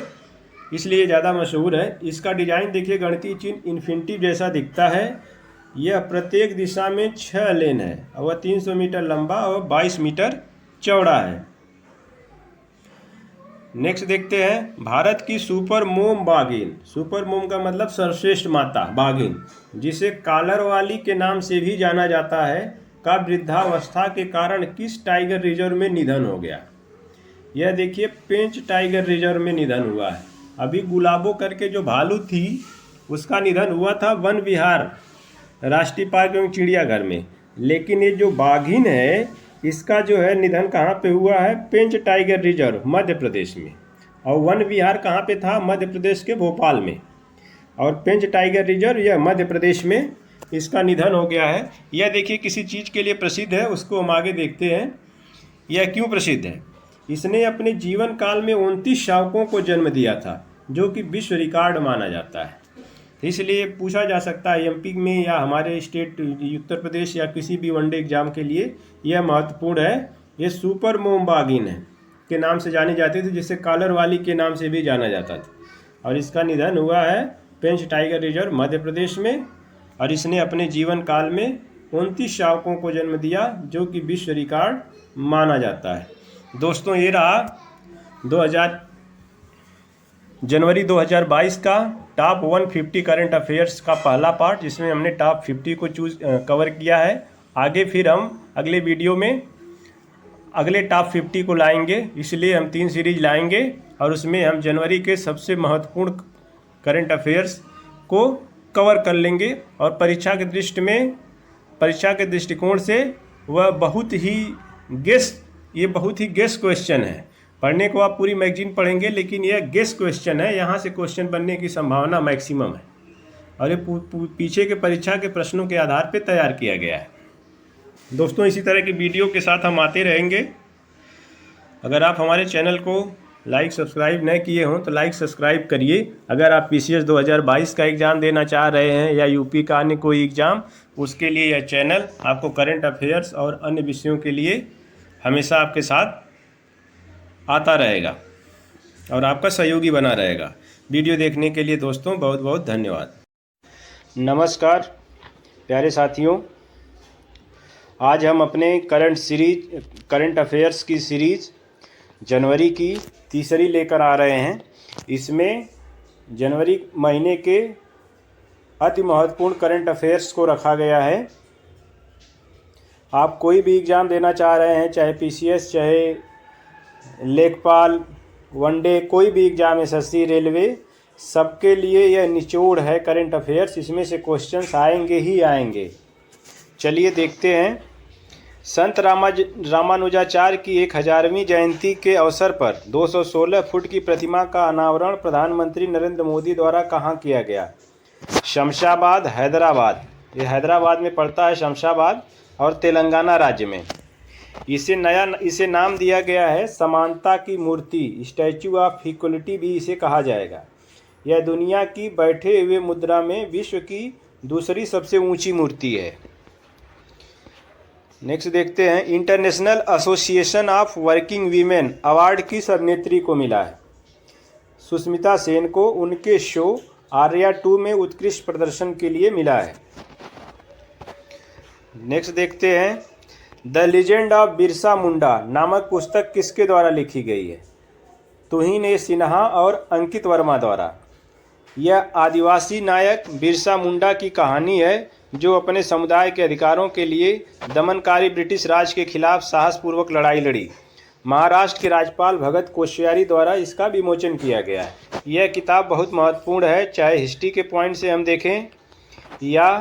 इसलिए ज़्यादा मशहूर है। इसका डिजाइन देखिए गणितीय चिन्ह इन्फिनिटिव जैसा दिखता है। यह प्रत्येक दिशा में 6 लेन है, और वह 300 मीटर लंबा और 22 मीटर चौड़ा है। नेक्स्ट देखते हैं, भारत की सुपर मोम बाघिन, सुपर मोम का मतलब सर्वश्रेष्ठ माता बाघिन, जिसे कालर वाली के नाम से भी जाना जाता है, का वृद्धावस्था के कारण किस टाइगर रिजर्व में निधन हो गया? यह देखिए पेंच टाइगर रिजर्व में निधन हुआ है। अभी गुलाबो करके जो भालू थी उसका निधन हुआ था वन विहार राष्ट्रीय पार्क एवं चिड़ियाघर में, लेकिन ये जो बाघिन है इसका जो है निधन कहाँ पे हुआ है? पेंच टाइगर रिजर्व मध्य प्रदेश में। और वन विहार कहाँ पे था? मध्य प्रदेश के भोपाल में। और पेंच टाइगर रिजर्व यह मध्य प्रदेश में इसका निधन हो गया है। यह देखिए किसी चीज़ के लिए प्रसिद्ध है, उसको हम आगे देखते हैं यह क्यों प्रसिद्ध है। इसने अपने जीवन काल में 29 शावकों को जन्म दिया था, जो कि विश्व रिकॉर्ड माना जाता है। इसलिए पूछा जा सकता है एमपी में या हमारे स्टेट उत्तर प्रदेश या किसी भी वनडे एग्जाम के लिए यह महत्वपूर्ण है। ये सुपर मोम बाघिन है के नाम से जानी जाती थी, जिसे कॉलर वाली के नाम से भी जाना जाता था। और इसका निधन हुआ है पेंच टाइगर रिजर्व मध्य प्रदेश में। और इसने अपने जीवन काल में 29 शावकों को जन्म दिया, जो कि विश्व रिकॉर्ड माना जाता है। दोस्तों ये रहा जनवरी 2022 का टॉप 150 करंट अफेयर्स का पहला पार्ट, जिसमें हमने टॉप 50 को कवर किया है। आगे फिर हम अगले वीडियो में अगले टॉप 50 को लाएंगे, इसलिए हम 3 सीरीज लाएंगे और उसमें हम जनवरी के सबसे महत्वपूर्ण करंट अफेयर्स को कवर कर लेंगे। और परीक्षा के दृष्टिकोण से वह बहुत ही गेस क्वेश्चन है। पढ़ने को आप पूरी मैगजीन पढ़ेंगे, लेकिन यह गेस क्वेश्चन है, यहाँ से क्वेश्चन बनने की संभावना मैक्सिमम है। और ये पीछे के परीक्षा के प्रश्नों के आधार पर तैयार किया गया है। दोस्तों इसी तरह की वीडियो के साथ हम आते रहेंगे। अगर आप हमारे चैनल को लाइक सब्सक्राइब न किए हों तो लाइक सब्सक्राइब करिए। अगर आप पीसीएस 2022 का एग्ज़ाम देना चाह रहे हैं या यूपी का अन्य कोई एग्ज़ाम, उसके लिए यह चैनल आपको करंट अफेयर्स और अन्य विषयों के लिए हमेशा आपके साथ आता रहेगा और आपका सहयोगी बना रहेगा। वीडियो देखने के लिए दोस्तों बहुत बहुत धन्यवाद। नमस्कार प्यारे साथियों, आज हम अपने करंट अफेयर्स की सीरीज जनवरी की तीसरी लेकर आ रहे हैं। इसमें जनवरी महीने के अति महत्वपूर्ण करंट अफेयर्स को रखा गया है। आप कोई भी एग्ज़ाम देना चाह रहे हैं, चाहे पीसीएस, चाहे लेखपाल, वनडे, कोई भी एग्ज़ाम, एसएससी, रेलवे, सबके लिए यह निचोड़ है करंट अफेयर्स। इसमें से क्वेश्चंस आएंगे ही आएंगे। चलिए देखते हैं। संत रामानुजाचार्य की 1000वीं जयंती के अवसर पर 216 फुट की प्रतिमा का अनावरण प्रधानमंत्री नरेंद्र मोदी द्वारा कहाँ किया गया? शमशाबाद, हैदराबाद। ये हैदराबाद में पड़ता है शमशाबाद, और तेलंगाना राज्य में। इसे नाम दिया गया है समानता की मूर्ति, स्टैचू ऑफ इक्वलिटी भी इसे कहा जाएगा। यह दुनिया की बैठे हुए मुद्रा में विश्व की दूसरी सबसे ऊंची मूर्ति है। नेक्स्ट देखते हैं। International association of working women award किस अभिनेत्री को मिला है? सुष्मिता सेन को उनके शो आर्या 2 में उत्कृष्ट प्रदर्शन के लिए मिला है। नेक्स्ट देखते हैं। The legend of Birsa Munda नामक पुस्तक किसके द्वारा लिखी गई है? तुहिन ए सिन्हा और अंकित वर्मा द्वारा। यह आदिवासी नायक बिरसा मुंडा की कहानी है, जो अपने समुदाय के अधिकारों के लिए दमनकारी ब्रिटिश राज के खिलाफ साहसपूर्वक लड़ाई लड़ी। महाराष्ट्र के राज्यपाल भगत कोश्यारी द्वारा इसका विमोचन किया गया है। यह किताब बहुत महत्वपूर्ण है, चाहे हिस्ट्री के पॉइंट से हम देखें या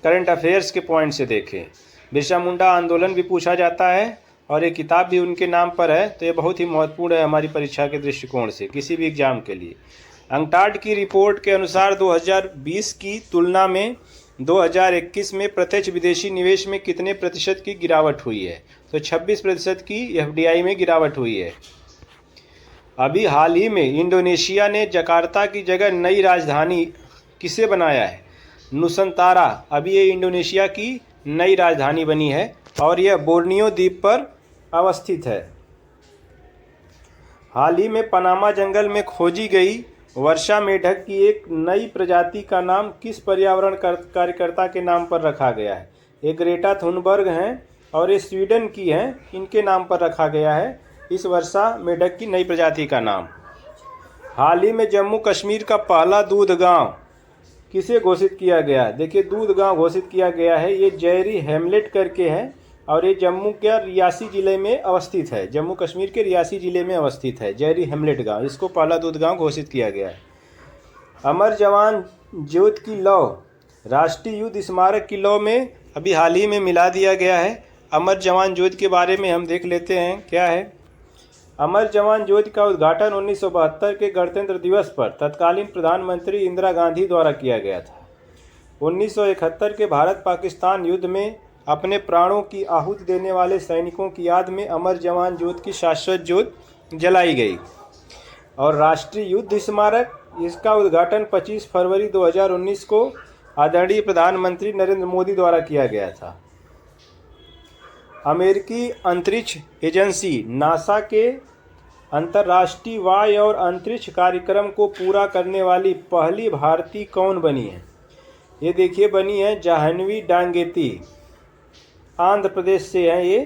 करंट अफेयर्स के पॉइंट से देखें। बिरसा मुंडा आंदोलन भी पूछा जाता है और ये किताब भी उनके नाम पर है, तो ये बहुत ही महत्वपूर्ण है हमारी परीक्षा के दृष्टिकोण से, किसी भी एग्जाम के लिए। अंकटाड की रिपोर्ट के अनुसार 2020 की तुलना में 2021 में प्रत्यक्ष विदेशी निवेश में कितने प्रतिशत की गिरावट हुई है? तो 26% की एफडीआई में गिरावट हुई है। अभी हाल ही में इंडोनेशिया ने जकार्ता की जगह नई राजधानी किसे बनाया है? नुसंतारा। अभी ये इंडोनेशिया की नई राजधानी बनी है और यह बोर्नियो द्वीप पर अवस्थित है। हाल ही में पनामा जंगल में खोजी गई वर्षा मेढक की एक नई प्रजाति का नाम किस पर्यावरण कार्यकर्ता के नाम पर रखा गया है? ये ग्रेटा थुनबर्ग हैं और ये स्वीडन की हैं, इनके नाम पर रखा गया है इस वर्षा मेढक की नई प्रजाति का नाम। हाल ही में जम्मू कश्मीर का पहला दूध गांव किसे घोषित किया गया? देखिए दूध गांव घोषित किया गया है। ये जेरी हैमलेट करके है और ये जम्मू के रियासी ज़िले में अवस्थित है। जम्मू कश्मीर के रियासी ज़िले में अवस्थित है जेरी हैमलेट गांव। इसको पहला दूध गांव घोषित किया गया है। अमर जवान ज्योति की लौ राष्ट्रीय युद्ध स्मारक की लौ में अभी हाल ही में मिला दिया गया है। अमर जवान ज्योति के बारे में हम देख लेते हैं क्या है। अमर जवान ज्योति का उद्घाटन 1972 के गणतंत्र दिवस पर तत्कालीन प्रधानमंत्री इंदिरा गांधी द्वारा किया गया था। 1971 के भारत पाकिस्तान युद्ध में अपने प्राणों की आहुति देने वाले सैनिकों की याद में अमर जवान ज्योति की शाश्वत ज्योति जलाई गई। और राष्ट्रीय युद्ध स्मारक, इसका उद्घाटन 25 फरवरी 2019 को आदरणीय प्रधानमंत्री नरेंद्र मोदी द्वारा किया गया था। अमेरिकी अंतरिक्ष एजेंसी नासा के अंतर्राष्ट्रीय वायु और अंतरिक्ष कार्यक्रम को पूरा करने वाली पहली भारतीय कौन बनी है? ये देखिए बनी है जाह्नवी डांगेती। आंध्र प्रदेश से हैं ये,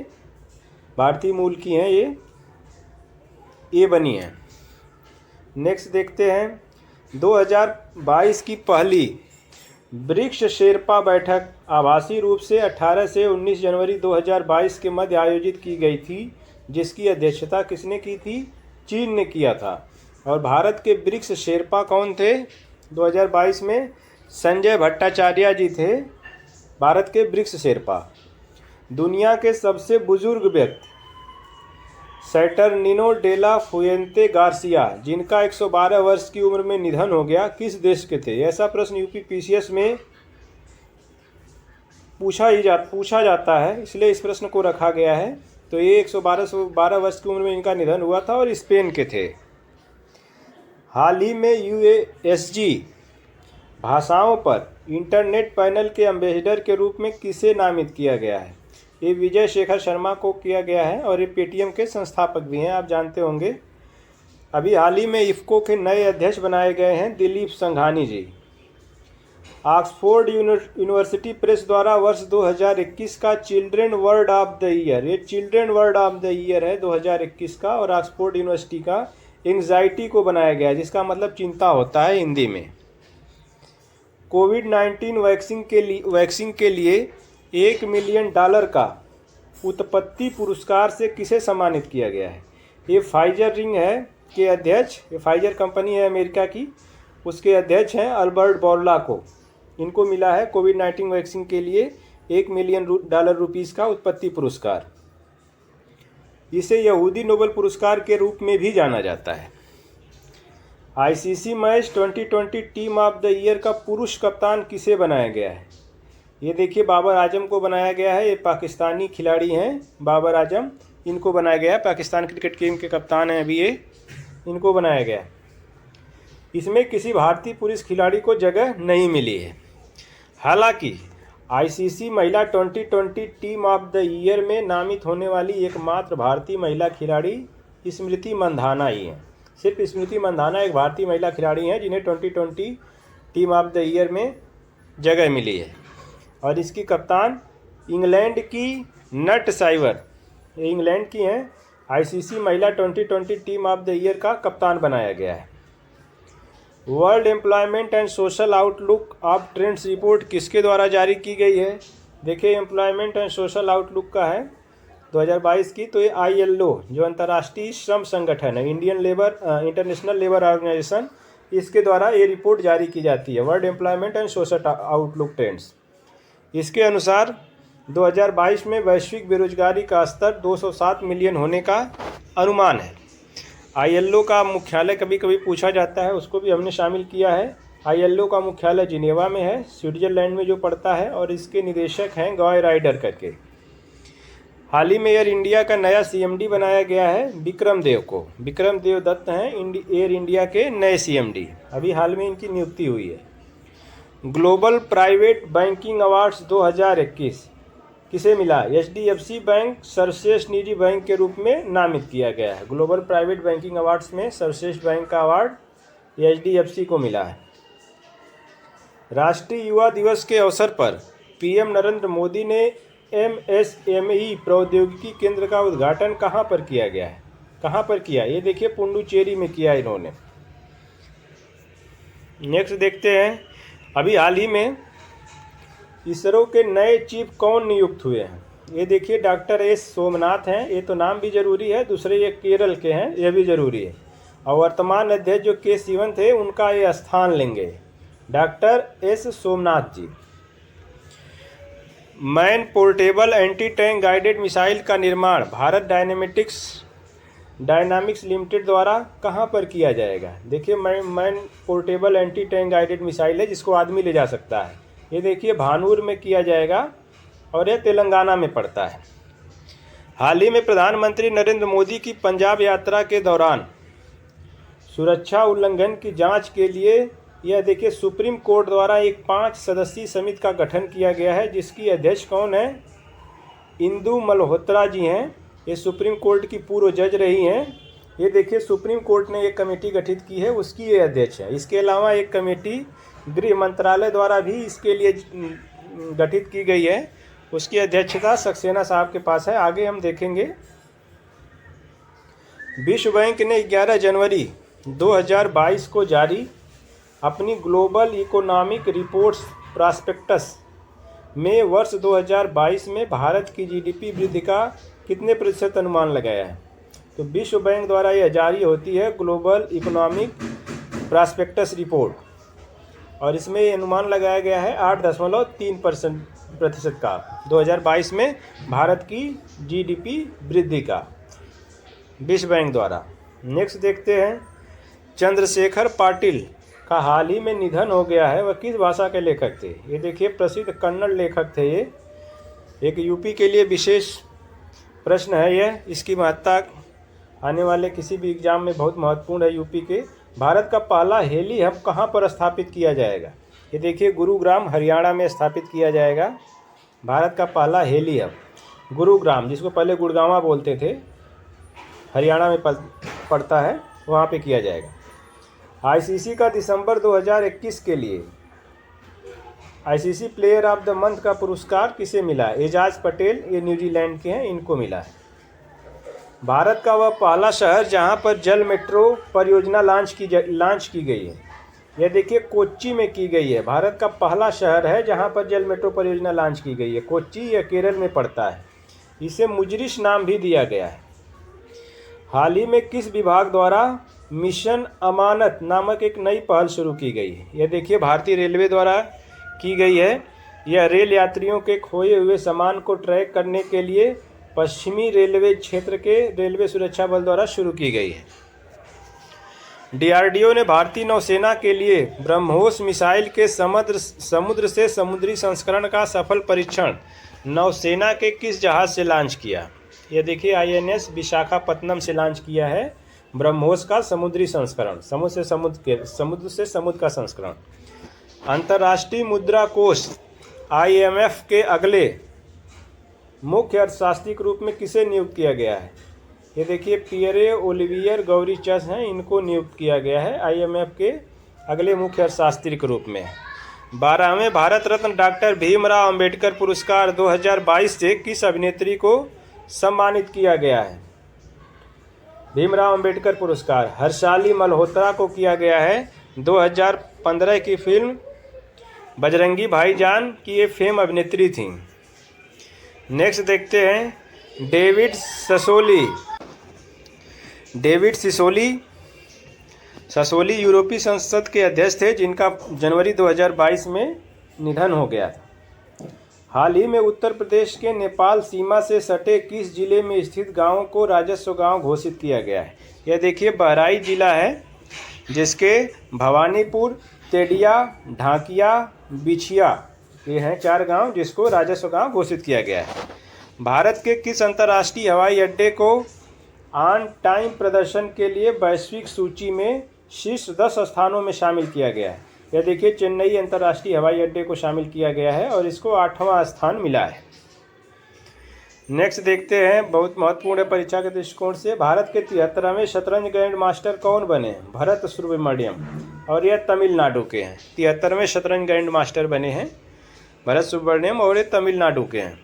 भारतीय मूल की हैं ये बनी है। नेक्स्ट देखते हैं 2022 की पहली ब्रिक्स शेरपा बैठक आभासी रूप से 18 से 19 जनवरी 2022 के मध्य आयोजित की गई थी, जिसकी अध्यक्षता किसने की थी? चीन ने किया था। और भारत के ब्रिक्स शेरपा कौन थे 2022 में? संजय भट्टाचार्य जी थे भारत के ब्रिक्स शेरपा। दुनिया के सबसे बुजुर्ग व्यक्ति सैटर्निनो डेला फुएंते गार्सिया, जिनका 112 वर्ष की उम्र में निधन हो गया, किस देश के थे? ऐसा प्रश्न यूपी पीसीएस में पूछा जाता है, इसलिए इस प्रश्न को रखा गया है। तो ये 112 वर्ष की उम्र में इनका निधन हुआ था और स्पेन के थे। हाल ही में यूएसजी भाषाओं पर इंटरनेट पैनल के एम्बेसडर के रूप में किसे नामित किया गया है? ये विजय शेखर शर्मा को किया गया है और ये पेटीएम के संस्थापक भी हैं, आप जानते होंगे। अभी हाल ही में इफ्को के नए अध्यक्ष बनाए गए हैं Dilip Sanghani ji. Oxford university press द्वारा वर्ष 2021 का children word of the year, ये children word of the year है 2021 का, और ऑक्सफोर्ड यूनिवर्सिटी का एंग्जाइटी को बनाया गया है, जिसका मतलब चिंता होता है हिंदी में। कोविड-19 वैक्सीन के लिए $1 मिलियन का उत्पत्ति पुरस्कार से किसे सम्मानित किया गया है? ये फाइजर रिंग है के अध्यक्ष, ये फाइजर कंपनी है अमेरिका की, उसके अध्यक्ष हैं अल्बर्ट बोर्ला को। इनको मिला है कोविड-19 वैक्सीन के लिए $1 मिलियन का उत्पत्ति पुरस्कार। इसे यहूदी नोबेल पुरस्कार के रूप में भी जाना जाता है। ICC match 2020 team of the year का पुरुष कप्तान किसे बनाया गया है? ये देखिए बाबर आजम को बनाया गया है। ये पाकिस्तानी खिलाड़ी हैं बाबर आजम, इनको बनाया गया है। पाकिस्तान क्रिकेट टीम के कप्तान हैं अभी ये, इनको बनाया गया है। इसमें किसी भारतीय पुरुष खिलाड़ी को जगह नहीं मिली है। हालांकि आईसीसी महिला 2020 टीम ऑफ द ईयर में नामित होने वाली एकमात्र भारतीय महिला खिलाड़ी स्मृति मंधाना ही हैं। सिर्फ स्मृति मंधाना एक भारतीय महिला खिलाड़ी हैं जिन्हें 2020 टीम ऑफ द ईयर में जगह मिली है। और इसकी कप्तान इंग्लैंड की नट साइवर, ये इंग्लैंड की हैं, आईसीसी महिला 2020 टीम ऑफ द ईयर का कप्तान बनाया गया है। World employment and social outlook of trends report किसके द्वारा जारी की गई है? देखिए एम्प्लॉयमेंट एंड सोशल आउटलुक का है 2022 की, तो ये ILO जो अंतर्राष्ट्रीय श्रम संगठन है, इंटरनेशनल लेबर ऑर्गेनाइजेशन, इसके द्वारा ये रिपोर्ट जारी की जाती है, world employment and social outlook trends. इसके अनुसार 2022 में वैश्विक बेरोजगारी का स्तर 207 मिलियन होने का अनुमान है। ILO का मुख्यालय कभी कभी पूछा जाता है, उसको भी हमने शामिल किया है। ILO का मुख्यालय जिनेवा में है, स्विट्जरलैंड में जो पड़ता है, और इसके निदेशक हैं गॉय राइडर करके। हाल ही में एयर इंडिया का नया CMD बनाया गया है विक्रम देव को। विक्रम देव दत्त हैं एयर इंडिया के नए CMD, अभी हाल में इनकी नियुक्ति हुई है। ग्लोबल प्राइवेट बैंकिंग अवार्ड्स 2021 किसे मिला? HDFC बैंक सर्वश्रेष्ठ निजी बैंक के रूप में नामित किया गया है। ग्लोबल प्राइवेट बैंकिंग अवार्ड्स में सर्वश्रेष्ठ बैंक का अवार्ड HDFC को मिला है। राष्ट्रीय युवा दिवस के अवसर पर PM नरेंद्र मोदी ने MSME प्रौद्योगिकी केंद्र का उद्घाटन कहाँ पर किया गया है? कहाँ पर किया? ये देखिए पुडुचेरी में किया इन्होंने। नेक्स्ट देखते हैं अभी हाल ही में इसरो के नए चीफ कौन नियुक्त हुए हैं? ये देखिए डॉक्टर एस सोमनाथ हैं, ये तो नाम भी जरूरी है। दूसरे ये केरल के हैं, ये भी जरूरी है। और वर्तमान अध्यक्ष जो के सिवन थे उनका ये स्थान लेंगे, doctor S Somnath ji. Man portable anti tank guided missile का निर्माण भारत डायनामिक्स लिमिटेड द्वारा कहाँ पर किया जाएगा? देखिए man portable anti tank guided missile है जिसको आदमी ले जा सकता है। ये देखिए भानूर में किया जाएगा और यह तेलंगाना में पड़ता है। हाल ही में प्रधानमंत्री नरेंद्र मोदी की पंजाब यात्रा के दौरान सुरक्षा उल्लंघन की जांच के लिए यह देखिए सुप्रीम कोर्ट द्वारा एक 5 सदस्यीय समिति का गठन किया गया है, जिसकी अध्यक्ष कौन है? इंदु मल्होत्रा जी हैं। ये सुप्रीम कोर्ट की पूर्व जज रही हैं। ये देखिए सुप्रीम कोर्ट ने एक कमेटी गठित की है, उसकी ये अध्यक्ष है। इसके अलावा एक कमेटी गृह मंत्रालय द्वारा भी इसके लिए गठित की गई है, उसकी अध्यक्षता सक्सेना साहब के पास है। आगे हम देखेंगे। विश्व बैंक ने 11 जनवरी 2022 को जारी अपनी ग्लोबल इकोनॉमिक रिपोर्ट्स प्रॉस्पेक्टस में वर्ष 2022 में भारत की जीडीपी वृद्धि का कितने प्रतिशत अनुमान लगाया है? तो विश्व बैंक द्वारा यह जारी होती है ग्लोबल इकोनॉमिक प्रॉस्पेक्टस रिपोर्ट, और इसमें ये अनुमान लगाया गया है 8.3% का 2022 में भारत की जीडीपी वृद्धि का, विश्व बैंक द्वारा। नेक्स्ट देखते हैं। चंद्रशेखर पाटिल का हाल ही में निधन हो गया है। वह किस भाषा के लेखक थे? ये देखिए प्रसिद्ध कन्नड़ लेखक थे ये। एक यूपी के लिए विशेष प्रश्न है यह, इसकी महत्ता आने वाले किसी भी एग्जाम में बहुत महत्वपूर्ण है। यूपी के भारत का पहला हेली हब कहाँ पर स्थापित किया जाएगा? ये देखिए गुरुग्राम हरियाणा में स्थापित किया जाएगा भारत का पहला हेली हब। गुरुग्राम, जिसको पहले गुड़गांवा बोलते थे, हरियाणा में पड़ता है, वहाँ पे किया जाएगा। आईसीसी का दिसंबर 2021 के लिए ICC player of the month का पुरस्कार किसे मिला? एजाज पटेल, ये न्यूजीलैंड के हैं, इनको मिला है। भारत का वह पहला शहर जहां पर जल मेट्रो परियोजना लॉन्च की गई है, यह देखिए कोच्चि में की गई है। भारत का पहला शहर है जहां पर जल मेट्रो परियोजना लॉन्च की गई है। कोच्चि यह केरल में पड़ता है। इसे मुजरिश नाम भी दिया गया है। हाल ही में किस विभाग द्वारा मिशन अमानत नामक एक नई पहल शुरू की गई है? यह देखिए भारतीय रेलवे द्वारा की गई है। यह रेल यात्रियों के खोए हुए सामान को ट्रैक करने के लिए पश्चिमी रेलवे क्षेत्र के रेलवे सुरक्षा बल द्वारा शुरू की गई है। डीआरडीओ ने भारतीय नौसेना के लिए ब्रह्मोस मिसाइल के समुद्र से समुद्री संस्करण का सफल परीक्षण नौसेना के किस जहाज से लॉन्च किया? यह देखिए आईएनएस विशाखापत्तनम से लॉन्च किया है ब्रह्मोस का समुद्री संस्करण, समुद्र से समुद्र का संस्करण। अंतर्राष्ट्रीय मुद्रा कोष आईएमएफ के अगले मुख्य अर्थशास्त्री के रूप में किसे नियुक्त किया गया है? ये देखिए पियरे ओलिवियर गौरीचस हैं, इनको नियुक्त किया गया है आईएमएफ के अगले मुख्य अर्थशास्त्री के रूप में। 12वें भारत रत्न डॉक्टर भीमराव अंबेडकर पुरस्कार 2022 से किस अभिनेत्री को सम्मानित किया गया है? भीमराव अंबेडकर पुरस्कार हर्षाली मल्होत्रा को किया गया है। 2015 की फिल्म बजरंगी भाईजान की ये फेम अभिनेत्री थी। नेक्स्ट देखते हैं। डेविड ससोली यूरोपीय संसद के अध्यक्ष थे, जिनका जनवरी 2022 में निधन हो गया था। हाल ही में उत्तर प्रदेश के नेपाल सीमा से सटे किस जिले में स्थित गांव को राजस्व गांव घोषित किया गया है? यह देखिए बहराइच जिला है, जिसके भवानीपुर, तेडिया, ढाकिया, बिछिया, ये हैं 4 गांव जिसको राजस्व गांव घोषित किया गया है। भारत के किस अंतर्राष्ट्रीय हवाई अड्डे को ऑन टाइम प्रदर्शन के लिए वैश्विक सूची में शीर्ष 10 स्थानों में शामिल किया गया है? यह देखिए चेन्नई अंतर्राष्ट्रीय हवाई अड्डे को शामिल किया गया है और इसको 8वां स्थान मिला है। नेक्स्ट देखते हैं, बहुत महत्वपूर्ण है परीक्षा के दृष्टिकोण से। भारत के 73वें शतरंज ग्रैंड मास्टर कौन बने? भरत सुब्रमण्यम, और यह तमिलनाडु के हैं। 73वें शतरंज ग्रैंड मास्टर बने हैं भरत सुब्रमण्यम, और ये तमिलनाडु के हैं।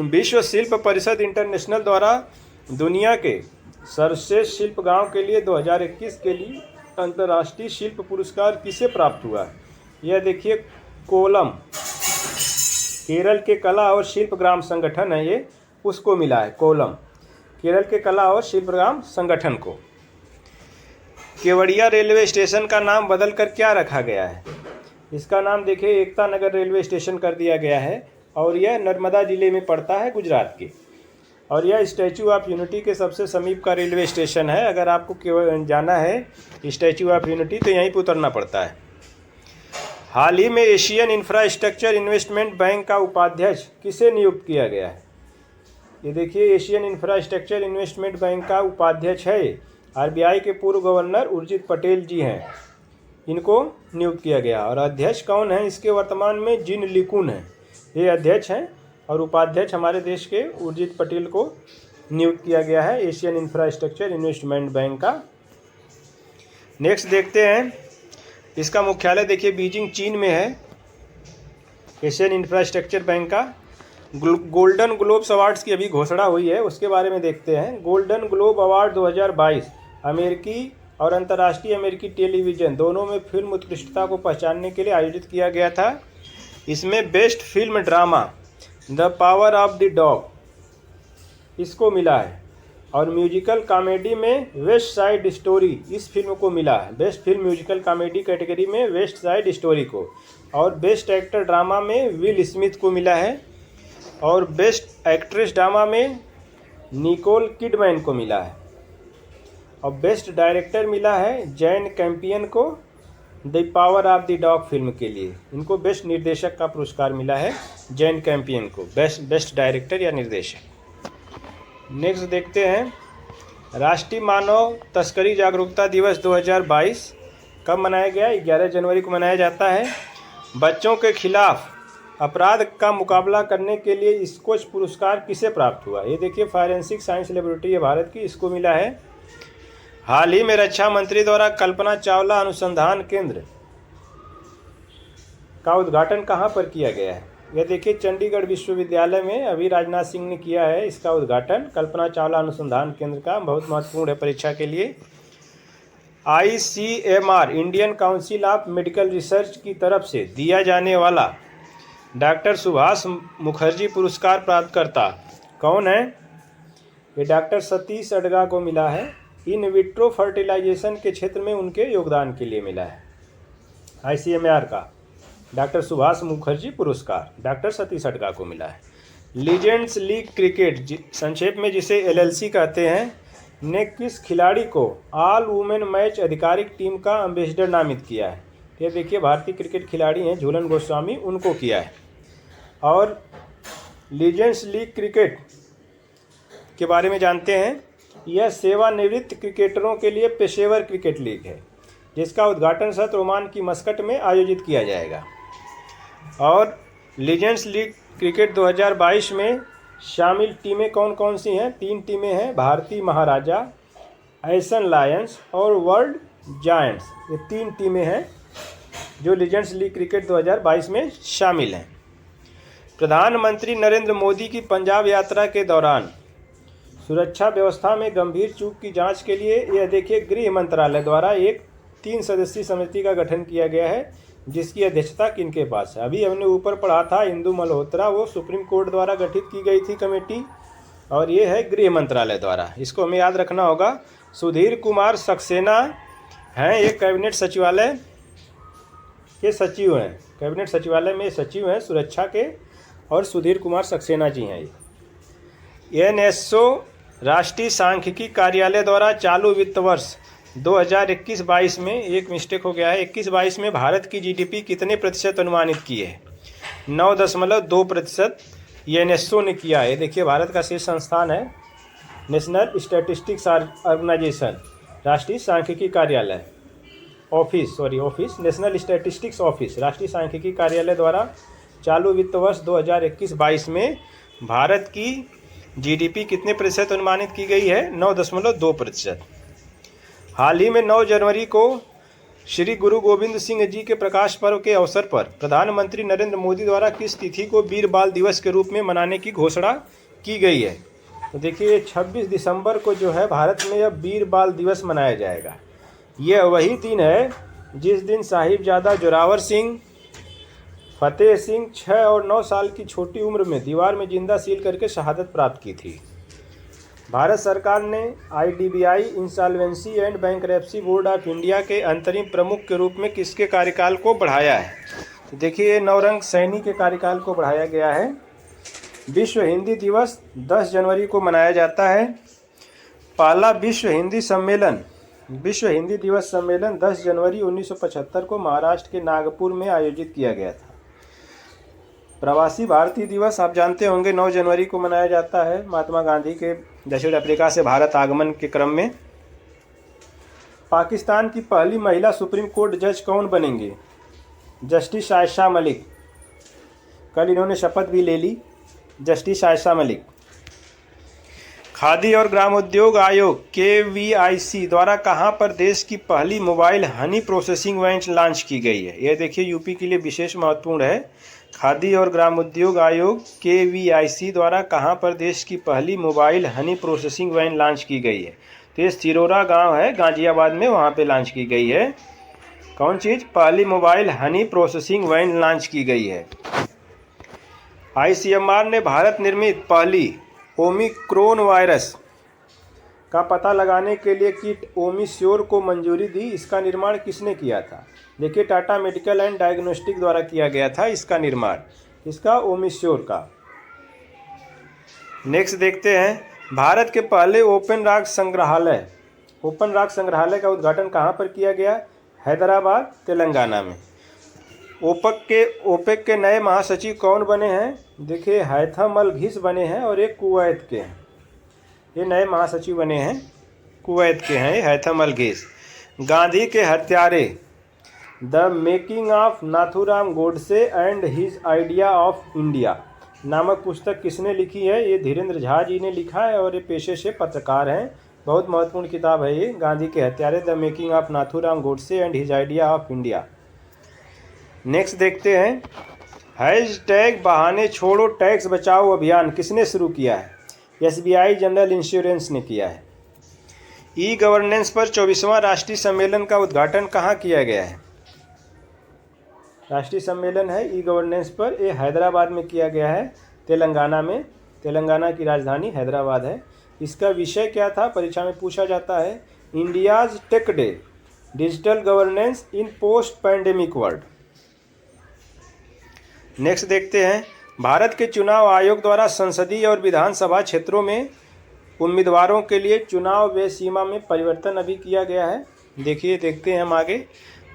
विश्व शिल्प परिषद इंटरनेशनल द्वारा दुनिया के सर्वश्रेष्ठ शिल्प गांव के लिए 2021 के लिए अंतर्राष्ट्रीय शिल्प पुरस्कार किसे प्राप्त हुआ? यह देखिए कोलम, केरल के कला और शिल्प ग्राम संगठन है ये, उसको मिला है कोलम, केरल के कला और शिल्प ग्राम संगठन को। केवड़िया रेलवे स्टेशन का नाम बदलकर क्या रखा गया है? इसका नाम देखिए एकता नगर रेलवे स्टेशन कर दिया गया है और यह नर्मदा जिले में पड़ता है, गुजरात के। और यह स्टैचू ऑफ यूनिटी के सबसे समीप का रेलवे स्टेशन है। अगर आपको जाना है स्टैचू ऑफ यूनिटी तो यहीं पर उतरना पड़ता है। हाल ही में एशियन इंफ्रास्ट्रक्चर इन्वेस्टमेंट बैंक का उपाध्यक्ष किसे नियुक्त किया गया है? ये देखिए एशियन इंफ्रास्ट्रक्चर इन्वेस्टमेंट बैंक का उपाध्यक्ष है आरबीआई के पूर्व गवर्नर उर्जित पटेल जी हैं, इनको नियुक्त किया गया। और अध्यक्ष कौन है इसके वर्तमान में? जिन लिकुन है, ये अध्यक्ष हैं और उपाध्यक्ष हमारे देश के उर्जित पटेल को नियुक्त किया गया है एशियन इंफ्रास्ट्रक्चर इन्वेस्टमेंट बैंक का। नेक्स्ट देखते हैं, इसका मुख्यालय देखिए बीजिंग चीन में है, एशियन इंफ्रास्ट्रक्चर बैंक का। गोल्डन ग्लोब्स अवार्ड्स की अभी घोषणा हुई है, उसके बारे में देखते हैं। गोल्डन ग्लोब अवार्ड 2022 अमेरिकी और अंतर्राष्ट्रीय अमेरिकी टेलीविज़न दोनों में फिल्म उत्कृष्टता को पहचानने के लिए आयोजित किया गया था। इसमें best film drama the power of the dog इसको मिला है और म्यूजिकल कॉमेडी में वेस्ट साइड स्टोरी इस फिल्म को मिला है। Best film musical comedy category में वेस्ट साइड स्टोरी को, और बेस्ट एक्टर ड्रामा में विल स्मिथ को मिला है, और बेस्ट एक्ट्रेस ड्रामा में निकोल किडमैन को मिला है, और बेस्ट डायरेक्टर मिला है जैन कैंपियन को the power of the dog film के लिए। इनको बेस्ट निर्देशक का पुरस्कार मिला है जैन कैंपियन को, बेस्ट डायरेक्टर या निर्देशक। नेक्स्ट देखते हैं, राष्ट्रीय मानव तस्करी जागरूकता दिवस 2022 कब मनाया गया? 11 जनवरी को मनाया जाता है। बच्चों के खिलाफ अपराध का मुकाबला करने के लिए स्कोच पुरस्कार किसे प्राप्त हुआ? ये देखिए फॉरेंसिक साइंस लेबोरेटरी है भारत की, इसको मिला है। हाल ही में रक्षा मंत्री द्वारा कल्पना चावला अनुसंधान केंद्र का उद्घाटन कहाँ पर किया गया है? यह देखिए चंडीगढ़ विश्वविद्यालय में अभी राजनाथ सिंह ने किया है इसका उद्घाटन, कल्पना चावला अनुसंधान केंद्र का। बहुत महत्वपूर्ण है परीक्षा के लिए। ICMR Indian council of medical research की तरफ से दिया जाने वाला डॉक्टर सुभाष मुखर्जी पुरस्कार प्राप्तकर्ता कौन है? ये डॉक्टर सतीश अडगा को मिला है। इन विट्रो फर्टिलाइजेशन के क्षेत्र में उनके योगदान के लिए मिला है। ICMR का डॉक्टर सुभाष मुखर्जी पुरस्कार डॉक्टर सतीश अडगा को मिला है। लीजेंड्स लीग क्रिकेट संक्षेप में जिसे LLC कहते हैं, ने किस खिलाड़ी को ऑल वुमेन मैच आधिकारिक टीम का एम्बेसडर नामित किया है? ये देखिए भारतीय क्रिकेट खिलाड़ी हैं झूलन गोस्वामी, उनको किया है। और लीजेंड्स लीग क्रिकेट के बारे में जानते हैं, यह सेवानिवृत्त क्रिकेटरों के लिए पेशेवर क्रिकेट लीग है जिसका उद्घाटन सत्र ओमान की मस्कट में आयोजित किया जाएगा। और लीजेंड्स लीग क्रिकेट 2022 में शामिल टीमें कौन कौन सी हैं? 3 टीमें हैं, भारतीय महाराजा, एसन लायंस और वर्ल्ड जायंट्स। ये 3 टीमें हैं जो लीजेंड्स लीग क्रिकेट 2022 में शामिल हैं। प्रधानमंत्री नरेंद्र मोदी की पंजाब यात्रा के दौरान सुरक्षा व्यवस्था में गंभीर चूक की जांच के लिए यह देखिए गृह मंत्रालय द्वारा एक 3 सदस्यीय समिति का गठन किया गया है, जिसकी अध्यक्षता किनके पास है? अभी हमने ऊपर पढ़ा था इंदु मल्होत्रा, वो सुप्रीम कोर्ट द्वारा गठित की गई थी कमेटी, और ये है गृह मंत्रालय द्वारा। इसको हमें याद रखना होगा। सुधीर कुमार सक्सेना हैं, ये कैबिनेट सचिवालय के सचिव हैं, कैबिनेट सचिवालय में सचिव हैं सुरक्षा के, और सुधीर कुमार सक्सेना जी हैं। ये NSO राष्ट्रीय सांख्यिकी कार्यालय द्वारा चालू वित्त वर्ष 2021-22 में, एक मिस्टेक हो गया है, 21-22 में भारत की GDP कितने प्रतिशत अनुमानित की है? 9.2% ये NSO ने किया है। देखिए भारत का शीर्ष संस्थान है नेशनल स्टैटिस्टिक्स ऑर्गेनाइजेशन, राष्ट्रीय सांख्यिकी कार्यालय ऑफिस नेशनल स्टैटिस्टिक्स ऑफिस, राष्ट्रीय सांख्यिकी कार्यालय द्वारा चालू वित्त वर्ष 2021-22 में भारत की GDP कितने प्रतिशत अनुमानित की गई है? 9.2%। हाल ही में 9 जनवरी को श्री गुरु गोविंद सिंह जी के प्रकाश पर्व के अवसर पर प्रधानमंत्री नरेंद्र मोदी द्वारा किस तिथि को वीर बाल दिवस के रूप में मनाने की घोषणा की गई है? तो देखिए 26 दिसंबर को जो है भारत में अब वीर बाल दिवस मनाया जाएगा। यह वही दिन है जिस दिन साहिबजादा जोरावर सिंह, फतेह सिंह 6 और 9 साल की छोटी उम्र में दीवार में जिंदा सील करके शहादत प्राप्त की थी। भारत सरकार ने IDBI insolvency and bankruptcy board of India के अंतरिम प्रमुख के रूप में किसके कार्यकाल को बढ़ाया है? तो देखिए, नवरंग सैनी के कार्यकाल को बढ़ाया गया है। विश्व हिंदी दिवस 10 जनवरी को मनाया जाता है। पहला विश्व हिंदी दिवस सम्मेलन 10 जनवरी 1975 को महाराष्ट्र के नागपुर में आयोजित किया गया था। प्रवासी भारतीय दिवस आप जानते होंगे 9 जनवरी को मनाया जाता है, महात्मा गांधी के दक्षिण अफ्रीका से भारत आगमन के क्रम में। पाकिस्तान की पहली महिला सुप्रीम कोर्ट जज कौन बनेंगे? जस्टिस आयशा मलिक। कल इन्होंने शपथ भी ले ली, जस्टिस आयशा मलिक। खादी और ग्रामोद्योग आयोग KVIC द्वारा कहां पर देश की पहली mobile honey processing van launch की गई है? यह देखिए यूपी के लिए विशेष महत्वपूर्ण है। खादी और ग्रामोद्योग आयोग KVIC द्वारा कहां पर देश की पहली mobile honey processing van launch की गई है? तो ये सिरोरा गांव है गाजियाबाद में, वहां पे लॉन्च की गई है। कौन चीज़? पहली mobile honey processing van launch की गई है। ICMR ने भारत निर्मित पहली ओमिक्रॉन वायरस का पता लगाने के लिए किट ओमिश्योर को मंजूरी दी। इसका निर्माण किसने किया था? देखिए, टाटा मेडिकल एंड डायग्नोस्टिक द्वारा किया गया था इसका निर्माण, इसका ओमिश्योर का। नेक्स्ट देखते हैं, भारत के पहले ओपन रॉक संग्रहालय का उद्घाटन कहाँ पर किया गया? हैदराबाद, तेलंगाना में। ओपेक के नए महासचिव कौन बने हैं? देखिए, हैथम अल घिस बने हैं और एक कुवैत के हैं। ये नए महासचिव बने हैं, कुवैत के हैं, हैथम अल घिस। गांधी के हत्यारे the making of Nathuram Godse and his idea of India नामक पुस्तक किसने लिखी है? ये धीरेन्द्र झा जी ने लिखा है और ये पेशे से पत्रकार हैं। बहुत महत्वपूर्ण किताब है ये, गांधी के हत्यारे the making of Nathuram Godse and his idea of India. Next देखते हैं, हैशटैग बहाने छोड़ो टैक्स बचाओ अभियान किसने शुरू किया है? SBI जनरल इंश्योरेंस ने किया है। E-गवर्नेंस पर 24वां राष्ट्रीय सम्मेलन का उद्घाटन कहाँ किया गया है? राष्ट्रीय सम्मेलन है E-गवर्नेंस पर, ये हैदराबाद में किया गया है, तेलंगाना में। तेलंगाना की राजधानी हैदराबाद है। इसका विषय क्या था? परीक्षा में पूछा जाता है, India's techade digital governance in post pandemic world. Next देखते हैं, भारत के चुनाव आयोग द्वारा संसदीय और विधानसभा क्षेत्रों में उम्मीदवारों के लिए चुनाव व्यय सीमा में परिवर्तन अभी किया गया है। देखिए, देखते हैं हम आगे।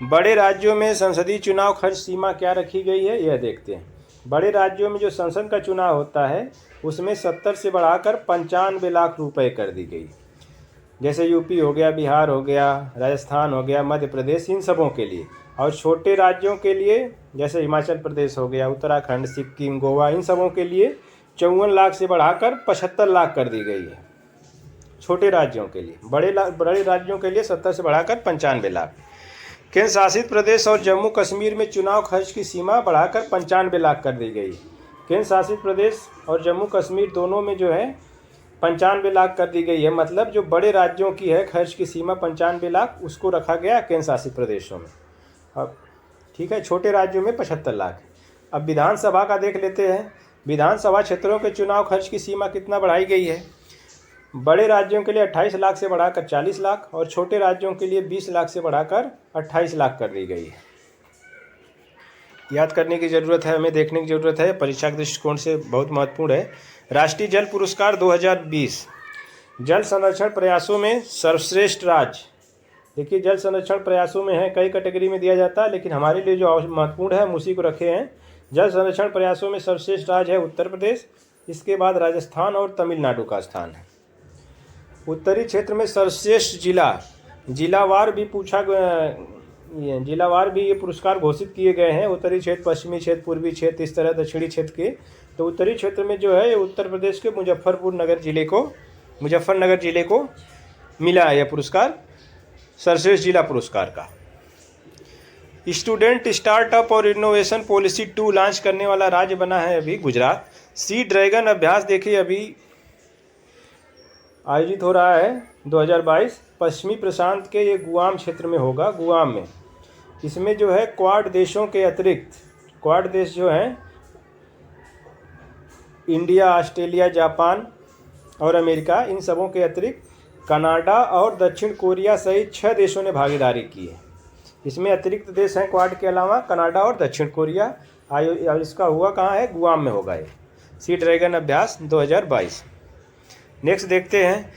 बड़े राज्यों में संसदीय चुनाव खर्च सीमा क्या रखी गई है, यह देखते हैं। बड़े राज्यों में जो संसद का चुनाव होता है उसमें 70 से बढ़ाकर 95 लाख रुपए कर दी गई। जैसे यूपी हो गया, बिहार हो गया, राजस्थान हो गया, मध्य प्रदेश, इन सबों के लिए। और छोटे राज्यों के लिए जैसे हिमाचल प्रदेश हो गया, उत्तराखंड, सिक्किम, गोवा, इन सबों के लिए 54 लाख से बढ़ाकर 75 लाख कर दी गई है छोटे राज्यों के लिए। बड़े राज्यों के लिए 70 से बढ़ाकर 95 लाख। केंद्र शासित प्रदेश और जम्मू कश्मीर में चुनाव खर्च की सीमा बढ़ाकर 95 लाख कर दी गई। केंद्र शासित प्रदेश और जम्मू कश्मीर दोनों में जो है 95 लाख कर दी गई है। मतलब जो बड़े राज्यों की है खर्च की सीमा 95 लाख, उसको रखा गया केंद्र शासित प्रदेशों में। अब ठीक है, छोटे राज्यों में 75 लाख। अब विधानसभा का देख लेते हैं। विधानसभा क्षेत्रों के चुनाव खर्च की सीमा कितना बढ़ाई गई है? बड़े राज्यों के लिए 28 लाख से बढ़ाकर 40 लाख और छोटे राज्यों के लिए 20 लाख से बढ़ाकर 28 लाख कर दी गई है। याद करने की ज़रूरत है, हमें देखने की ज़रूरत है, परीक्षा के दृष्टिकोण से बहुत महत्वपूर्ण है। राष्ट्रीय जल पुरस्कार 2020 जल संरक्षण प्रयासों में सर्वश्रेष्ठ राज्य। देखिए, जल संरक्षण प्रयासों में है, कई कैटेगरी में दिया जाता है, लेकिन हमारे लिए जो महत्वपूर्ण है हम उसी को रखे हैं। जल संरक्षण प्रयासों में सर्वश्रेष्ठ राज्य है उत्तर प्रदेश, इसके बाद राजस्थान और तमिलनाडु का स्थान है। उत्तरी क्षेत्र में सर्वश्रेष्ठ जिलावार भी जिलावार भी ये पुरस्कार घोषित किए गए हैं। उत्तरी क्षेत्र, पश्चिमी क्षेत्र, पूर्वी क्षेत्र, इस तरह दक्षिणी क्षेत्र के। तो उत्तरी क्षेत्र में जो है ये उत्तर प्रदेश के मुजफ्फरनगर जिले को मिला है यह पुरस्कार, सर्वश्रेष्ठ जिला पुरस्कार का। स्टूडेंट स्टार्टअप और इनोवेशन पॉलिसी 2 लॉन्च करने वाला राज्य बना है अभी गुजरात। सी ड्रैगन अभ्यास देखिए अभी आयोजित हो रहा है 2022, पश्चिमी प्रशांत के ये गुआम क्षेत्र में होगा, गुआम में। इसमें जो है क्वाड देशों के अतिरिक्त क्वाड देश जो हैं इंडिया, ऑस्ट्रेलिया, जापान और अमेरिका, इन सबों के अतिरिक्त कनाडा और दक्षिण कोरिया सहित 6 देशों ने भागीदारी की है। इसमें अतिरिक्त देश हैं क्वाड के अलावा कनाडा और दक्षिण कोरिया। इसका हुआ कहाँ है? गुआम में होगा ये सी ड्रैगन अभ्यास 2022। नेक्स्ट देखते हैं